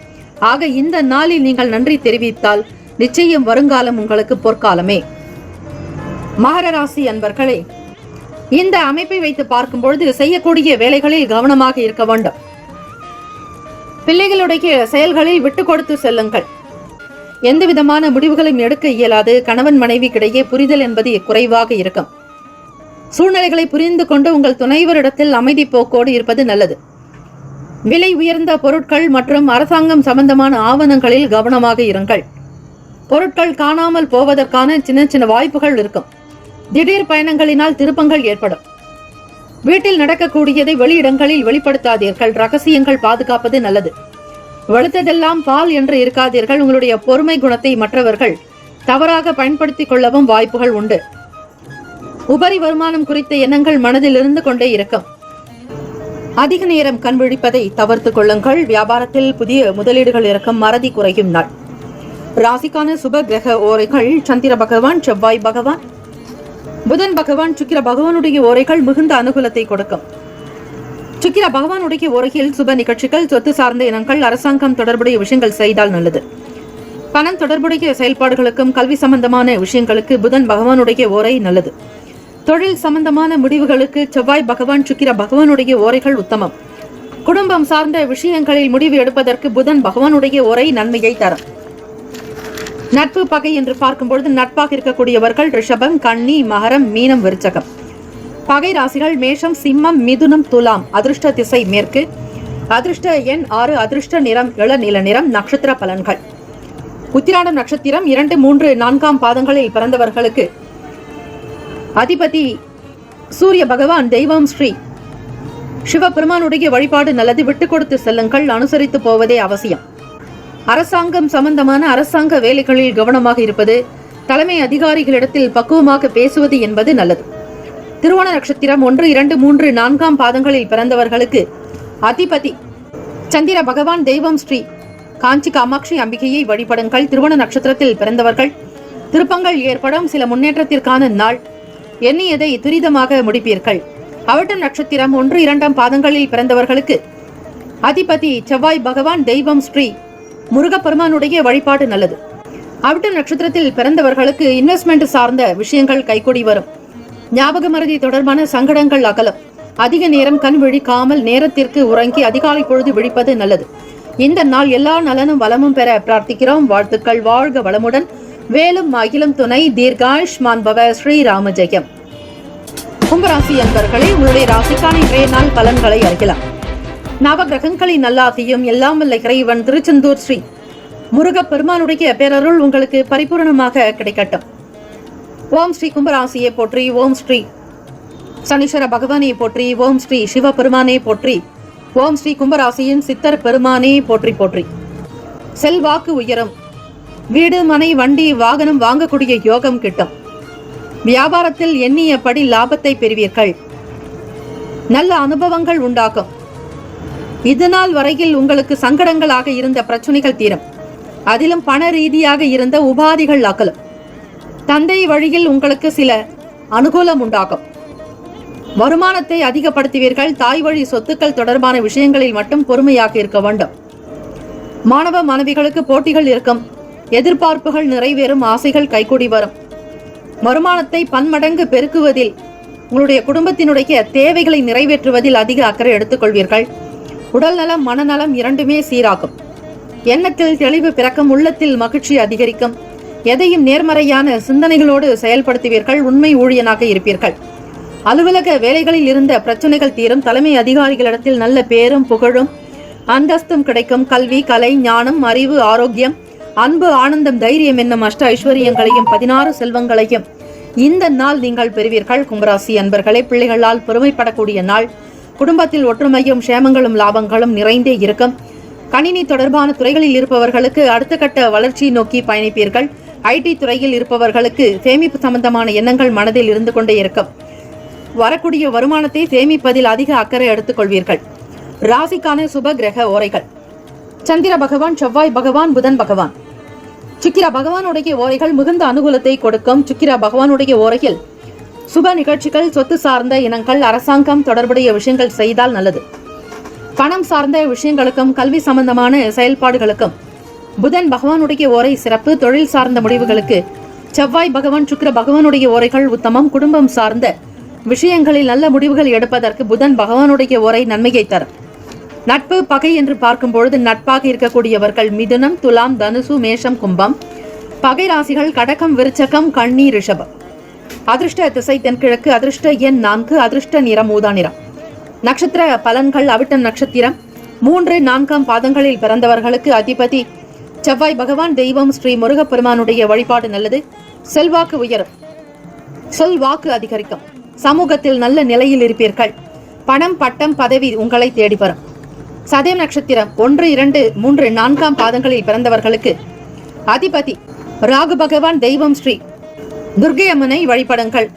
ஆக இந்த நாளில் நீங்கள் நன்றி தெரிவித்தால் நிச்சயம் வருங்காலம் உங்களுக்கு பொற்காலமே. மகர ராசி அன்பர்களே, இந்த அமைப்பை வைத்து பார்க்கும் பொழுது செய்யக்கூடிய வேலைகளில் கவனமாக இருக்க வேண்டும். பிள்ளைகளுடைய செயல்களில் விட்டு கொடுத்து செல்லுங்கள். எந்த விதமான முடிவுகளையும் எடுக்க இயலாது. கணவன் மனைவிக்கிடையே புரிதல் என்பது குறைவாக இருக்கும். சூழ்நிலைகளை புரிந்து கொண்டு உங்கள் துணைவரிடத்தில் அமைதி போக்கோடு இருப்பது நல்லது. விலை உயர்ந்த பொருட்கள் மற்றும் அரசாங்கம் சம்பந்தமான ஆவணங்களில் கவனமாக இருங்கள். பொருட்கள் காணாமல் போவதற்கான சின்ன சின்ன வாய்ப்புகள் இருக்கும். திடீர் பயணங்களினால் திருப்பங்கள் ஏற்படும். வீட்டில் நடக்கக்கூடியதை வெளியிடங்களில் வெளிப்படுத்தாதீர்கள். ரகசியங்கள் பாதுகாப்பது நல்லது. வலுத்ததெல்லாம் பால் என்று இருக்காதீர்கள். உங்களுடைய பொறுமை குணத்தை மற்றவர்கள் தவறாக பயன்படுத்திக் கொள்ளவும் வாய்ப்புகள் உண்டு. உபரி வருமானம் குறித்த எண்ணங்கள் மனதில் இருந்து கொண்டே இருக்கும். அதிக நேரம் கண் விழிப்பதை தவிர்த்துக் கொள்ளுங்கள். வியாபாரத்தில் புதிய முதலீடுகள் இருக்கும். மறதி குறையும் நாள். ராசிக்கான சுப கிரக ஓரைகள் சந்திர பகவான், செவ்வாய் பகவான், புதன் பகவான், சுக்கிர பகவானுடைய ஓரைகள் மிகுந்த அனுகூலத்தை கொடுக்கும். சுக்கிர பகவானுடைய ஓரையில் சுப நிகழ்ச்சிகள், சொத்து சார்ந்த இனங்கள், அரசாங்கம் தொடர்புடைய விஷயங்கள் செய்தால் நல்லது. பணம் தொடர்புடைய செயல்பாடுகளுக்கும் கல்வி சம்பந்தமான விஷயங்களுக்கு புதன் பகவானுடைய ஓரை நல்லது. தொழில் சம்பந்தமான முடிவுகளுக்கு செவ்வாய் பகவான், சுக்கிர பகவானுடைய ஓரைகள் உத்தமம். குடும்பம் சார்ந்த விஷயங்களில் முடிவு எடுப்பதற்கு புதன் பகவானுடைய ஓரை நன்மையை தரும். நட்பு பகை என்று பார்க்கும்பொழுது நட்பாக இருக்கக்கூடியவர்கள் ரிஷபம், கன்னி, மகரம், மீனம், விருச்சகம். பகை ராசிகள் மேஷம், சிம்மம், மிதுனம், துலாம். அதிர்ஷ்ட திசை மேற்கு. அதிர்ஷ்ட எண் 6. அதிர்ஷ்ட நிறம் இளநீல நிறம். நட்சத்திர பலன்கள். உத்திராடம் நட்சத்திரம் 2, 3, 4ஆம் பாதங்களில் பிறந்தவர்களுக்கு அதிபதி சூரிய பகவான் தெய்வம் ஸ்ரீ சிவபெருமானுடைய வழிபாடு நல்லது. விட்டு கொடுத்து செல்லுங்கள். அனுசரித்து போவதே அவசியம். அரசாங்கம் சம்பந்தமான அரசாங்க வேலைகளில் கவனமாக இருப்பது, தலைமை அதிகாரிகளிடத்தில் பக்குவமாக பேசுவது என்பது நல்லது. திருவோண நட்சத்திரம் 1, 2, 3, 4ஆம் பாதங்களில் பிறந்தவர்களுக்கு அதிபதி சந்திர பகவான் தெய்வம் ஸ்ரீ காஞ்சி காமாட்சி அம்பிகையை வழிபடுங்கள். திருவோண நட்சத்திரத்தில் பிறந்தவர்கள் திருப்பங்கள் ஏற்படும். சில முன்னேற்றத்திற்கான நாள். எண்ணியதை துரிதமாக முடிப்பீர்கள். அவிட்டம் நட்சத்திரம் 1, 2ஆம் பாதங்களில் பிறந்தவர்களுக்கு அதிபதி செவ்வாய் பகவான் தெய்வம் ஸ்ரீ முருகப்பெருமானுடைய வழிபாடு நல்லது. அவிட்டம் நட்சத்திரத்தில் பிறந்தவர்களுக்கு இன்வெஸ்ட்மெண்ட் சார்ந்த விஷயங்கள் கைகூடி வரும். ஞாபக மறதி தொடர்பான சங்கடங்கள் அகலும். அதிக நேரம் கண் விழிக்காமல் நேரத்திற்கு உறங்கி அதிகாலை பொழுது விழிப்பது நல்லது. இந்த நாள் எல்லா நலனும் வளமும் பெற பிரார்த்திக்கிறோம். வாழ்த்துக்கள். வாழ்க வளமுடன். வேலும் அகிலும் துணை. தீர்காயுஷ்மான் பவ. ஸ்ரீராம ஜெயம். கும்பராசி அன்பர்களே, உங்களுடைய ராசிக்கான இன்றைய நாள் பலன்களை அறியலாம். நவகிரகங்களின் நல்லாசியும் எல்லாம் வல்ல இறைவன் திருச்செந்தூர் ஸ்ரீ முருகப்பெருமானுடைய பேரருள் உங்களுக்கு பரிபூர்ணமாக கிடைக்கட்டும். ஓம் ஸ்ரீ கும்பராசியை போற்றி. ஓம் ஸ்ரீ சனீஸ்வர பகவானை போற்றி. ஓம் ஸ்ரீ சிவபெருமானை போற்றி. ஓம் ஸ்ரீ கும்பராசியின் சித்தர் பெருமானே போற்றி போற்றி. செல்வாக்கு உயரும். வீடு மனை வண்டி வாகனம் வாங்கக்கூடிய யோகம் கிட்டும். வியாபாரத்தில் எண்ணியபடி லாபத்தை பெறுவீர்கள். நல்ல அனுபவங்கள் உண்டாகும். இதுநாள் வரையில் உங்களுக்கு சங்கடங்களாக இருந்த பிரச்சனைகள் தீரும். அதிலும் பண ரீதியாக இருந்த உபாதிகள் அகலும். தந்தை வழியில் உங்களுக்கு சில அனுகூலம் உண்டாகும். வருமானத்தை அதிகப்படுத்துவீர்கள். தாய் வழி சொத்துக்கள் தொடர்பான விஷயங்களில் மட்டும் பொறுமையாக இருக்க வேண்டும். மாணவ மாணவிகளுக்கு போட்டிகள் இருக்கும். எதிர்பார்ப்புகள் நிறைவேறும். ஆசைகள் கைகூடி வரும். வருமானத்தை பன்மடங்கு பெருக்குவதில், உங்களுடைய குடும்பத்தினுடைய தேவைகளை நிறைவேற்றுவதில் அதிக அக்கறை எடுத்துக்கொள்வீர்கள். உடல் நலம் மனநலம் இரண்டுமே சீராகும். எண்ணத்தில் தெளிவு பிறக்கும், உள்ளத்தில் மகிழ்ச்சி அதிகரிக்கும். எதையும் நேர்மறையான சிந்தனைகளோடு செயல்படுத்துவீர்கள். உண்மை ஊழியனாக இருப்பீர்கள். அலுவலக வேலைகளில் இருந்த பிரச்சனைகள் தீரும். தலைமை அதிகாரிகளிடத்தில் நல்ல பேரும் புகழும் அந்தஸ்தும் கிடைக்கும். கல்வி, கலை, ஞானம், அறிவு, ஆரோக்கியம், அன்பு, ஆனந்தம், தைரியம் என்னும் அஷ்ட ஐஸ்வர்யங்களையும் 16 செல்வங்களையும் இந்த நாள் நீங்கள் பெறுவீர்கள். கும்பராசி அன்பர்களே, பிள்ளைகளால் பெருமைப்படக்கூடிய நாள். குடும்பத்தில் ஒற்றுமையும் சேமங்களும் லாபங்களும் நிறைந்தே இருக்கும். கணினி தொடர்பான துறைகளில் இருப்பவர்களுக்கு அடுத்த கட்ட வளர்ச்சியை நோக்கி பயணிப்பீர்கள். ஐடி துறையில் இருப்பவர்களுக்கு சேமிப்பு சம்பந்தமான எண்ணங்கள் மனதில் இருந்து கொண்டே இருக்கும். வரக்கூடிய வருமானத்தை சேமிப்பதில் அதிக அக்கறை எடுத்துக் கொள்வீர்கள். ராசிக்கான சுப கிரக ஓரைகள்: சந்திர பகவான், செவ்வாய் பகவான், புதன் பகவான். சுக்கிர பகவானுடைய ஓரைகள் மிகுந்த அனுகூலத்தை கொடுக்கும். சுக்கிர பகவானுடைய ஓரையில் சுப நிகழ்ச்சிகள், சொத்து சார்ந்த இனங்கள், அரசாங்கம் தொடர்புடைய விஷயங்கள் செய்தால் நல்லது. பணம் சார்ந்த விஷயங்களுக்கும் கல்வி சம்பந்தமான செயல்பாடுகளுக்கும் புதன் பகவானுடைய ஓரை சிறப்பு. தொழில் சார்ந்த முடிவுகளுக்கு செவ்வாய் பகவான், சுக்கிர பகவானுடைய ஓரைகள் உத்தமம். குடும்பம் சார்ந்த விஷயங்களில் நல்ல முடிவுகள் எடுப்பதற்கு புதன் பகவானுடைய ஓரை நன்மையை தரும். நட்பு பகை என்று பார்க்கும் பொழுது நட்பாக இருக்கக்கூடியவர்கள் மிதுனம், துலாம், தனுசு, மேஷம், கும்பம். பகை ராசிகள் கடகம், விருச்சகம், கன்னி, ரிஷபம். அதிர்ஷ்ட திசை தென்கிழக்கு. அதிர்ஷ்ட எண் 4. அதிர்ஷ்ட நிறம் ஊதா நிறம். நட்சத்திர பலன்கள்: அவிட்டம் நட்சத்திரம் 3, 4 பாதங்களில் பிறந்தவர்களுக்கு அதிபதி செவ்வாய் பகவான். தெய்வம் ஸ்ரீ முருகப்பெருமானுடைய வழிபாடு நல்லது. செல்வாக்கு உயரும். சொல்வாக்கு அதிகரிக்கும். சமூகத்தில் நல்ல நிலையில் இருப்பீர்கள். பணம், பட்டம், பதவி உங்களை தேடி வரும். சதயம் நட்சத்திரம் 1, 2, 3, 4 பாதங்களில் பிறந்தவர்களுக்கு அதிபதி ராகு பகவான். தெய்வம் ஸ்ரீ துர்க்கை அம்மனை வழிபடுங்கள்.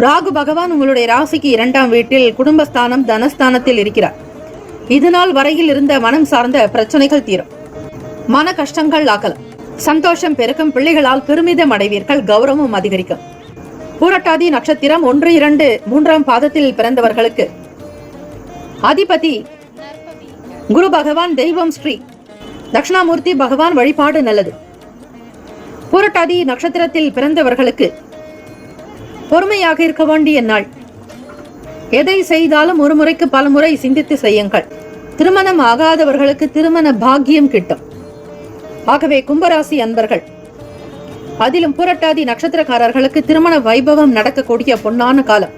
ராகு பகவான் உங்களுடைய ராசிக்கு 2ஆம் வீட்டில் குடும்பஸ்தானம், தனஸ்தானத்தில் இருக்கிறார். இதுநாள் வரையில் இருந்த மனம் சார்ந்த பிரச்சனைகள் தீரும். மன கஷ்டங்கள் ஆகலாம். சந்தோஷம் பெருக்கும். பிள்ளைகளால் பெருமிதம் அடைவீர்கள். கௌரவம் அதிகரிக்கும். பூரட்டாதி நட்சத்திரம் 1, 2, 3 பாதத்தில் பிறந்தவர்களுக்கு அதிபதி குரு பகவான். தெய்வம் ஸ்ரீ தட்சிணாமூர்த்தி பகவான் வழிபாடு நல்லது. பூரட்டாதி நட்சத்திரத்தில் பிறந்தவர்களுக்கு பொறுமையாக இருக்க வேண்டிய நாள். எதை செய்தாலும் ஒரு முறைக்கு பல முறை சிந்தித்து செய்யுங்கள். திருமணம் ஆகாதவர்களுக்கு திருமண பாக்கியம் கிட்டும். ஆகவே கும்பராசி அன்பர்கள், அதிலும் புரட்டாதி நட்சத்திரக்காரர்களுக்கு திருமண வைபவம் நடக்கக்கூடிய பொன்னான காலம்.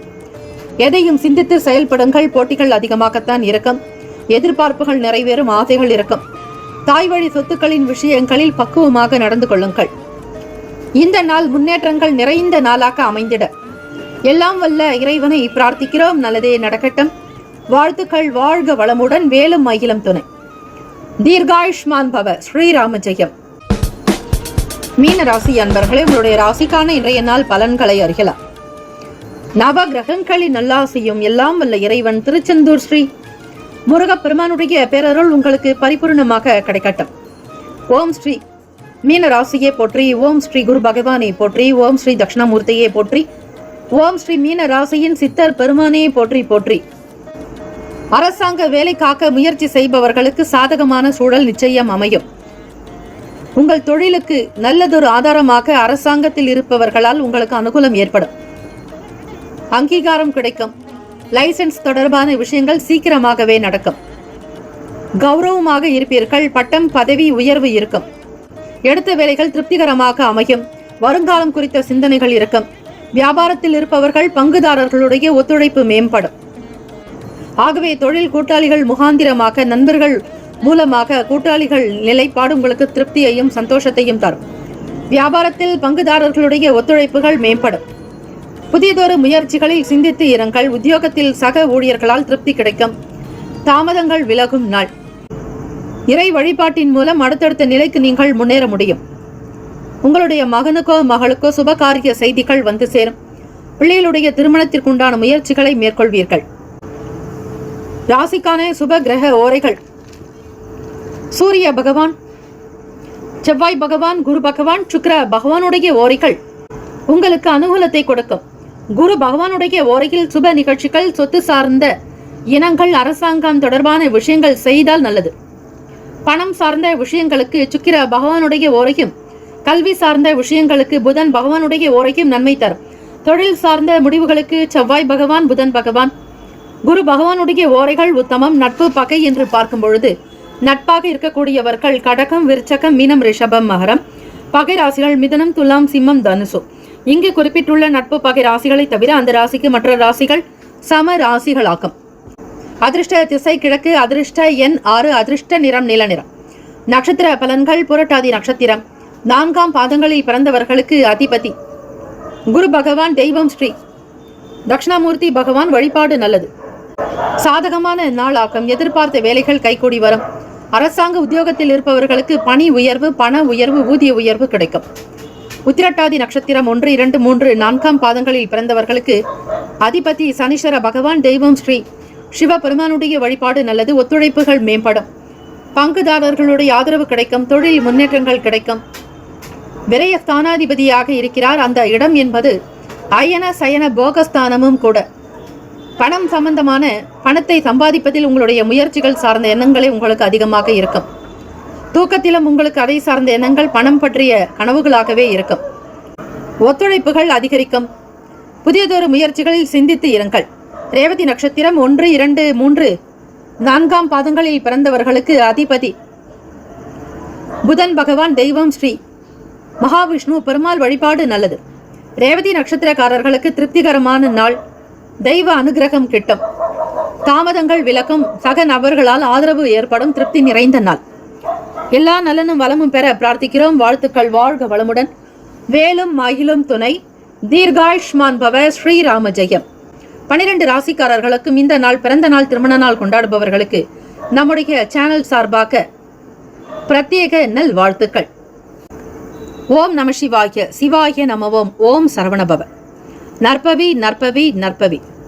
எதையும் சிந்தித்து செயல்படுங்கள். போட்டிகள் அதிகமாகத்தான் இருக்கும். எதிர்பார்ப்புகள் நிறைவேறும். ஆசைகள் இருக்கும். தாய் வழி சொத்துக்களின் விஷயங்களில் பக்குவமாக நடந்து கொள்ளுங்கள். இந்த நாள் முன்னேற்றங்கள் நிறைந்த நாளாக அமைந்திட எல்லாம் வல்ல இறைவனை பிரார்த்திக்கிறோம். நல்லதே நடக்கட்டும். வாழ்த்துக்கள். வாழ்க வளமுடன். வேலும் மகிழும் துணை. தீர்காயுஷ்மான் பவ. ஸ்ரீராம ஜெயம். மீன ராசி அன்பர்களே, உங்களுடைய ராசிக்கான இன்றைய நாள் பலன்களை அறியலாம். நவ கிரகங்களின் நல்லாசியும் எல்லாம் வல்ல இறைவன் திருச்செந்தூர் ஸ்ரீ முருகப்பெருமானுடைய பேரருள் உங்களுக்கு பரிபூர்ணமாக கிடைக்கட்டும். ஓம் ஸ்ரீ மீன ராசியே போற்றி. ஓம் ஸ்ரீ குரு பகவானே போற்றி. ஓம் ஸ்ரீ தட்சிணாமூர்த்தியே போற்றி. ஓம் ஸ்ரீ மீன ராசியின் சித்தர் பெருமானே போற்றி போற்றி. அரசாங்க வேலை காக்க முயற்சி செய்பவர்களுக்கு சாதகமான சூழல் நிச்சயம் அமையும். உங்கள் தொழிலுக்கு நல்லதொரு ஆதாரமாக அரசாங்கத்தில் இருப்பவர்களால் உங்களுக்கு அனுகூலம் ஏற்படும். அங்கீகாரம் கிடைக்கும். லைசன்ஸ் தொடர்பான விஷயங்கள் சீக்கிரமாகவே நடக்கும். கௌரவமாக இருப்பீர்கள். பட்டம், பதவி உயர்வு இருக்கும். எடுத்த வேலைகள் திருப்திகரமாக அமையும். வருங்காலம் குறித்த சிந்தனைகள் இருக்கும். வியாபாரத்தில் இருப்பவர்கள் பங்குதாரர்களுடைய ஒத்துழைப்பு மேம்படும். ஆகவே தொழில் கூட்டாளிகள் முகாந்திரமாக, நண்பர்கள் மூலமாக கூட்டாளிகள் நிலைப்பாடு உங்களுக்கு திருப்தியையும் சந்தோஷத்தையும் தரும். வியாபாரத்தில் பங்குதாரர்களுடைய ஒத்துழைப்புகள் மேம்படும். புதியதொரு முயற்சிகளில் சிந்தித்து இருங்கள். உத்தியோகத்தில் சக ஊழியர்களால் திருப்தி கிடைக்கும். தாமதங்கள் விலகும் நாள். இறை வழிபாட்டின் மூலம் அடுத்தடுத்த நிலைக்கு நீங்கள் முன்னேற முடியும். உங்களுடைய மகனுக்கோ மகளுக்கோ சுபகாரிய செய்திகள் வந்து சேரும். பிள்ளைகளுடைய திருமணத்திற்குண்டான முயற்சிகளை மேற்கொள்வீர்கள். ராசிக்கான சுப கிரக ஓரைகள்: சூரிய பகவான், செவ்வாய் பகவான், குரு பகவான், சுக்கிர பகவானுடைய ஓரைகள் உங்களுக்கு அனுகூலத்தை கொடுக்கும். குரு பகவானுடைய ஓரையில் சுப நிகழ்ச்சிகள், சொத்து சார்ந்த இனங்கள், அரசாங்கம் தொடர்பான விஷயங்கள் செய்தால் நல்லது. பணம் சார்ந்த விஷயங்களுக்கு சுக்கிர பகவானுடைய ஓரையும் கல்வி சார்ந்த விஷயங்களுக்கு புதன் பகவானுடைய ஓரைக்கும் நன்மை தரும். தொழில் சார்ந்த முடிவுகளுக்கு செவ்வாய் பகவான், புதன் பகவான், குரு பகவானுடைய ஓரைகள் உத்தமம். நட்பு பகை என்று பார்க்கும் பொழுது நட்பாக இருக்கக்கூடியவர்கள் கடகம், விருச்சகம், மீனம், ரிஷபம், மகரம். பகை ராசிகள் மிதுனம், துலாம், சிம்மம், தனுசு. இங்கு குறிப்பிட்டுள்ள நட்பு பகை ராசிகளை தவிர அந்த ராசிக்கு மற்ற ராசிகள் சம ராசிகளாகும். அதிர்ஷ்ட திசை கிழக்கு. அதிர்ஷ்ட எண் 6. அதிர்ஷ்ட நிறம் நீல நிறம். நட்சத்திர பலன்கள். புரட்டாதி நட்சத்திரம் 4ஆம் பாதங்களில் பிறந்தவர்களுக்கு அதிபதி குரு பகவான். தெய்வம் ஸ்ரீ தட்சிணாமூர்த்தி பகவான் வழிபாடு நல்லது. சாதகமான நாளாக்கம். எதிர்பார்த்த வேலைகள் கைகூடி வரும். அரசாங்க உத்தியோகத்தில் இருப்பவர்களுக்கு பணி உயர்வு, பண உயர்வு, ஊதிய உயர்வு கிடைக்கும். உத்திரட்டாதி நட்சத்திரம் 1, 2, 3, 4ஆம் பாதங்களில் பிறந்தவர்களுக்கு அதிபதி சனீஸ்வர பகவான். தெய்வம் ஸ்ரீ சிவபெருமானுடைய வழிபாடு நல்லது. ஒத்துழைப்புகள் மேம்படும். பங்குதாரர்களுடைய ஆதரவு கிடைக்கும். தொழில் முன்னேற்றங்கள் கிடைக்கும். விரய ஸ்தானாதிபதியாக இருக்கிறார். அந்த இடம் என்பது அயன சயன போகஸ்தானமும் கூட. பணம் சம்பந்தமான பணத்தை சம்பாதிப்பதில் உங்களுடைய முயற்சிகள் சார்ந்த எண்ணங்களே உங்களுக்கு அதிகமாக இருக்கும். தூக்கத்திலும் உங்களுக்கு அதை சார்ந்த எண்ணங்கள் பணம் பற்றிய கனவுகளாகவே இருக்கும். ஒத்துழைப்புகள் அதிகரிக்கும். புதியதொரு முயற்சிகளில் சிந்தித்து இருங்கள். ரேவதி நட்சத்திரம் 1, 2, 3, 4ஆம் பாதங்களில் பிறந்தவர்களுக்கு அதிபதி புதன் பகவான். தெய்வம் ஸ்ரீ மகாவிஷ்ணு பெருமாள் வழிபாடு நல்லது. ரேவதி நட்சத்திரக்காரர்களுக்கு திருப்திகரமான நாள். தெய்வ அனுகிரகம் கிட்டும். தாமதங்கள் விலக்கும். சக நபர்களால் ஆதரவு ஏற்படும். திருப்தி நிறைந்த நாள். எல்லா நலனும் வளமும் பெற பிரார்த்திக்கிறோம். வாழ்த்துக்கள். வாழ்க வளமுடன். வேலும் மயிலும் துணை. தீர்காயுஷ்மான் பவ. ஸ்ரீராம ஜெயம். 12 ராசிக்காரர்களுக்கும் இந்த நாள் பிறந்த நாள், திருமண நாள் கொண்டாடுபவர்களுக்கு நம்முடைய சேனல் சார்பாக பிரத்யேக நல் வாழ்த்துக்கள். ஓம் நம சிவாய. சிவாய நமவோம். ஓம் சரவணபவ. நற்பவி நற்பவி நற்பவி.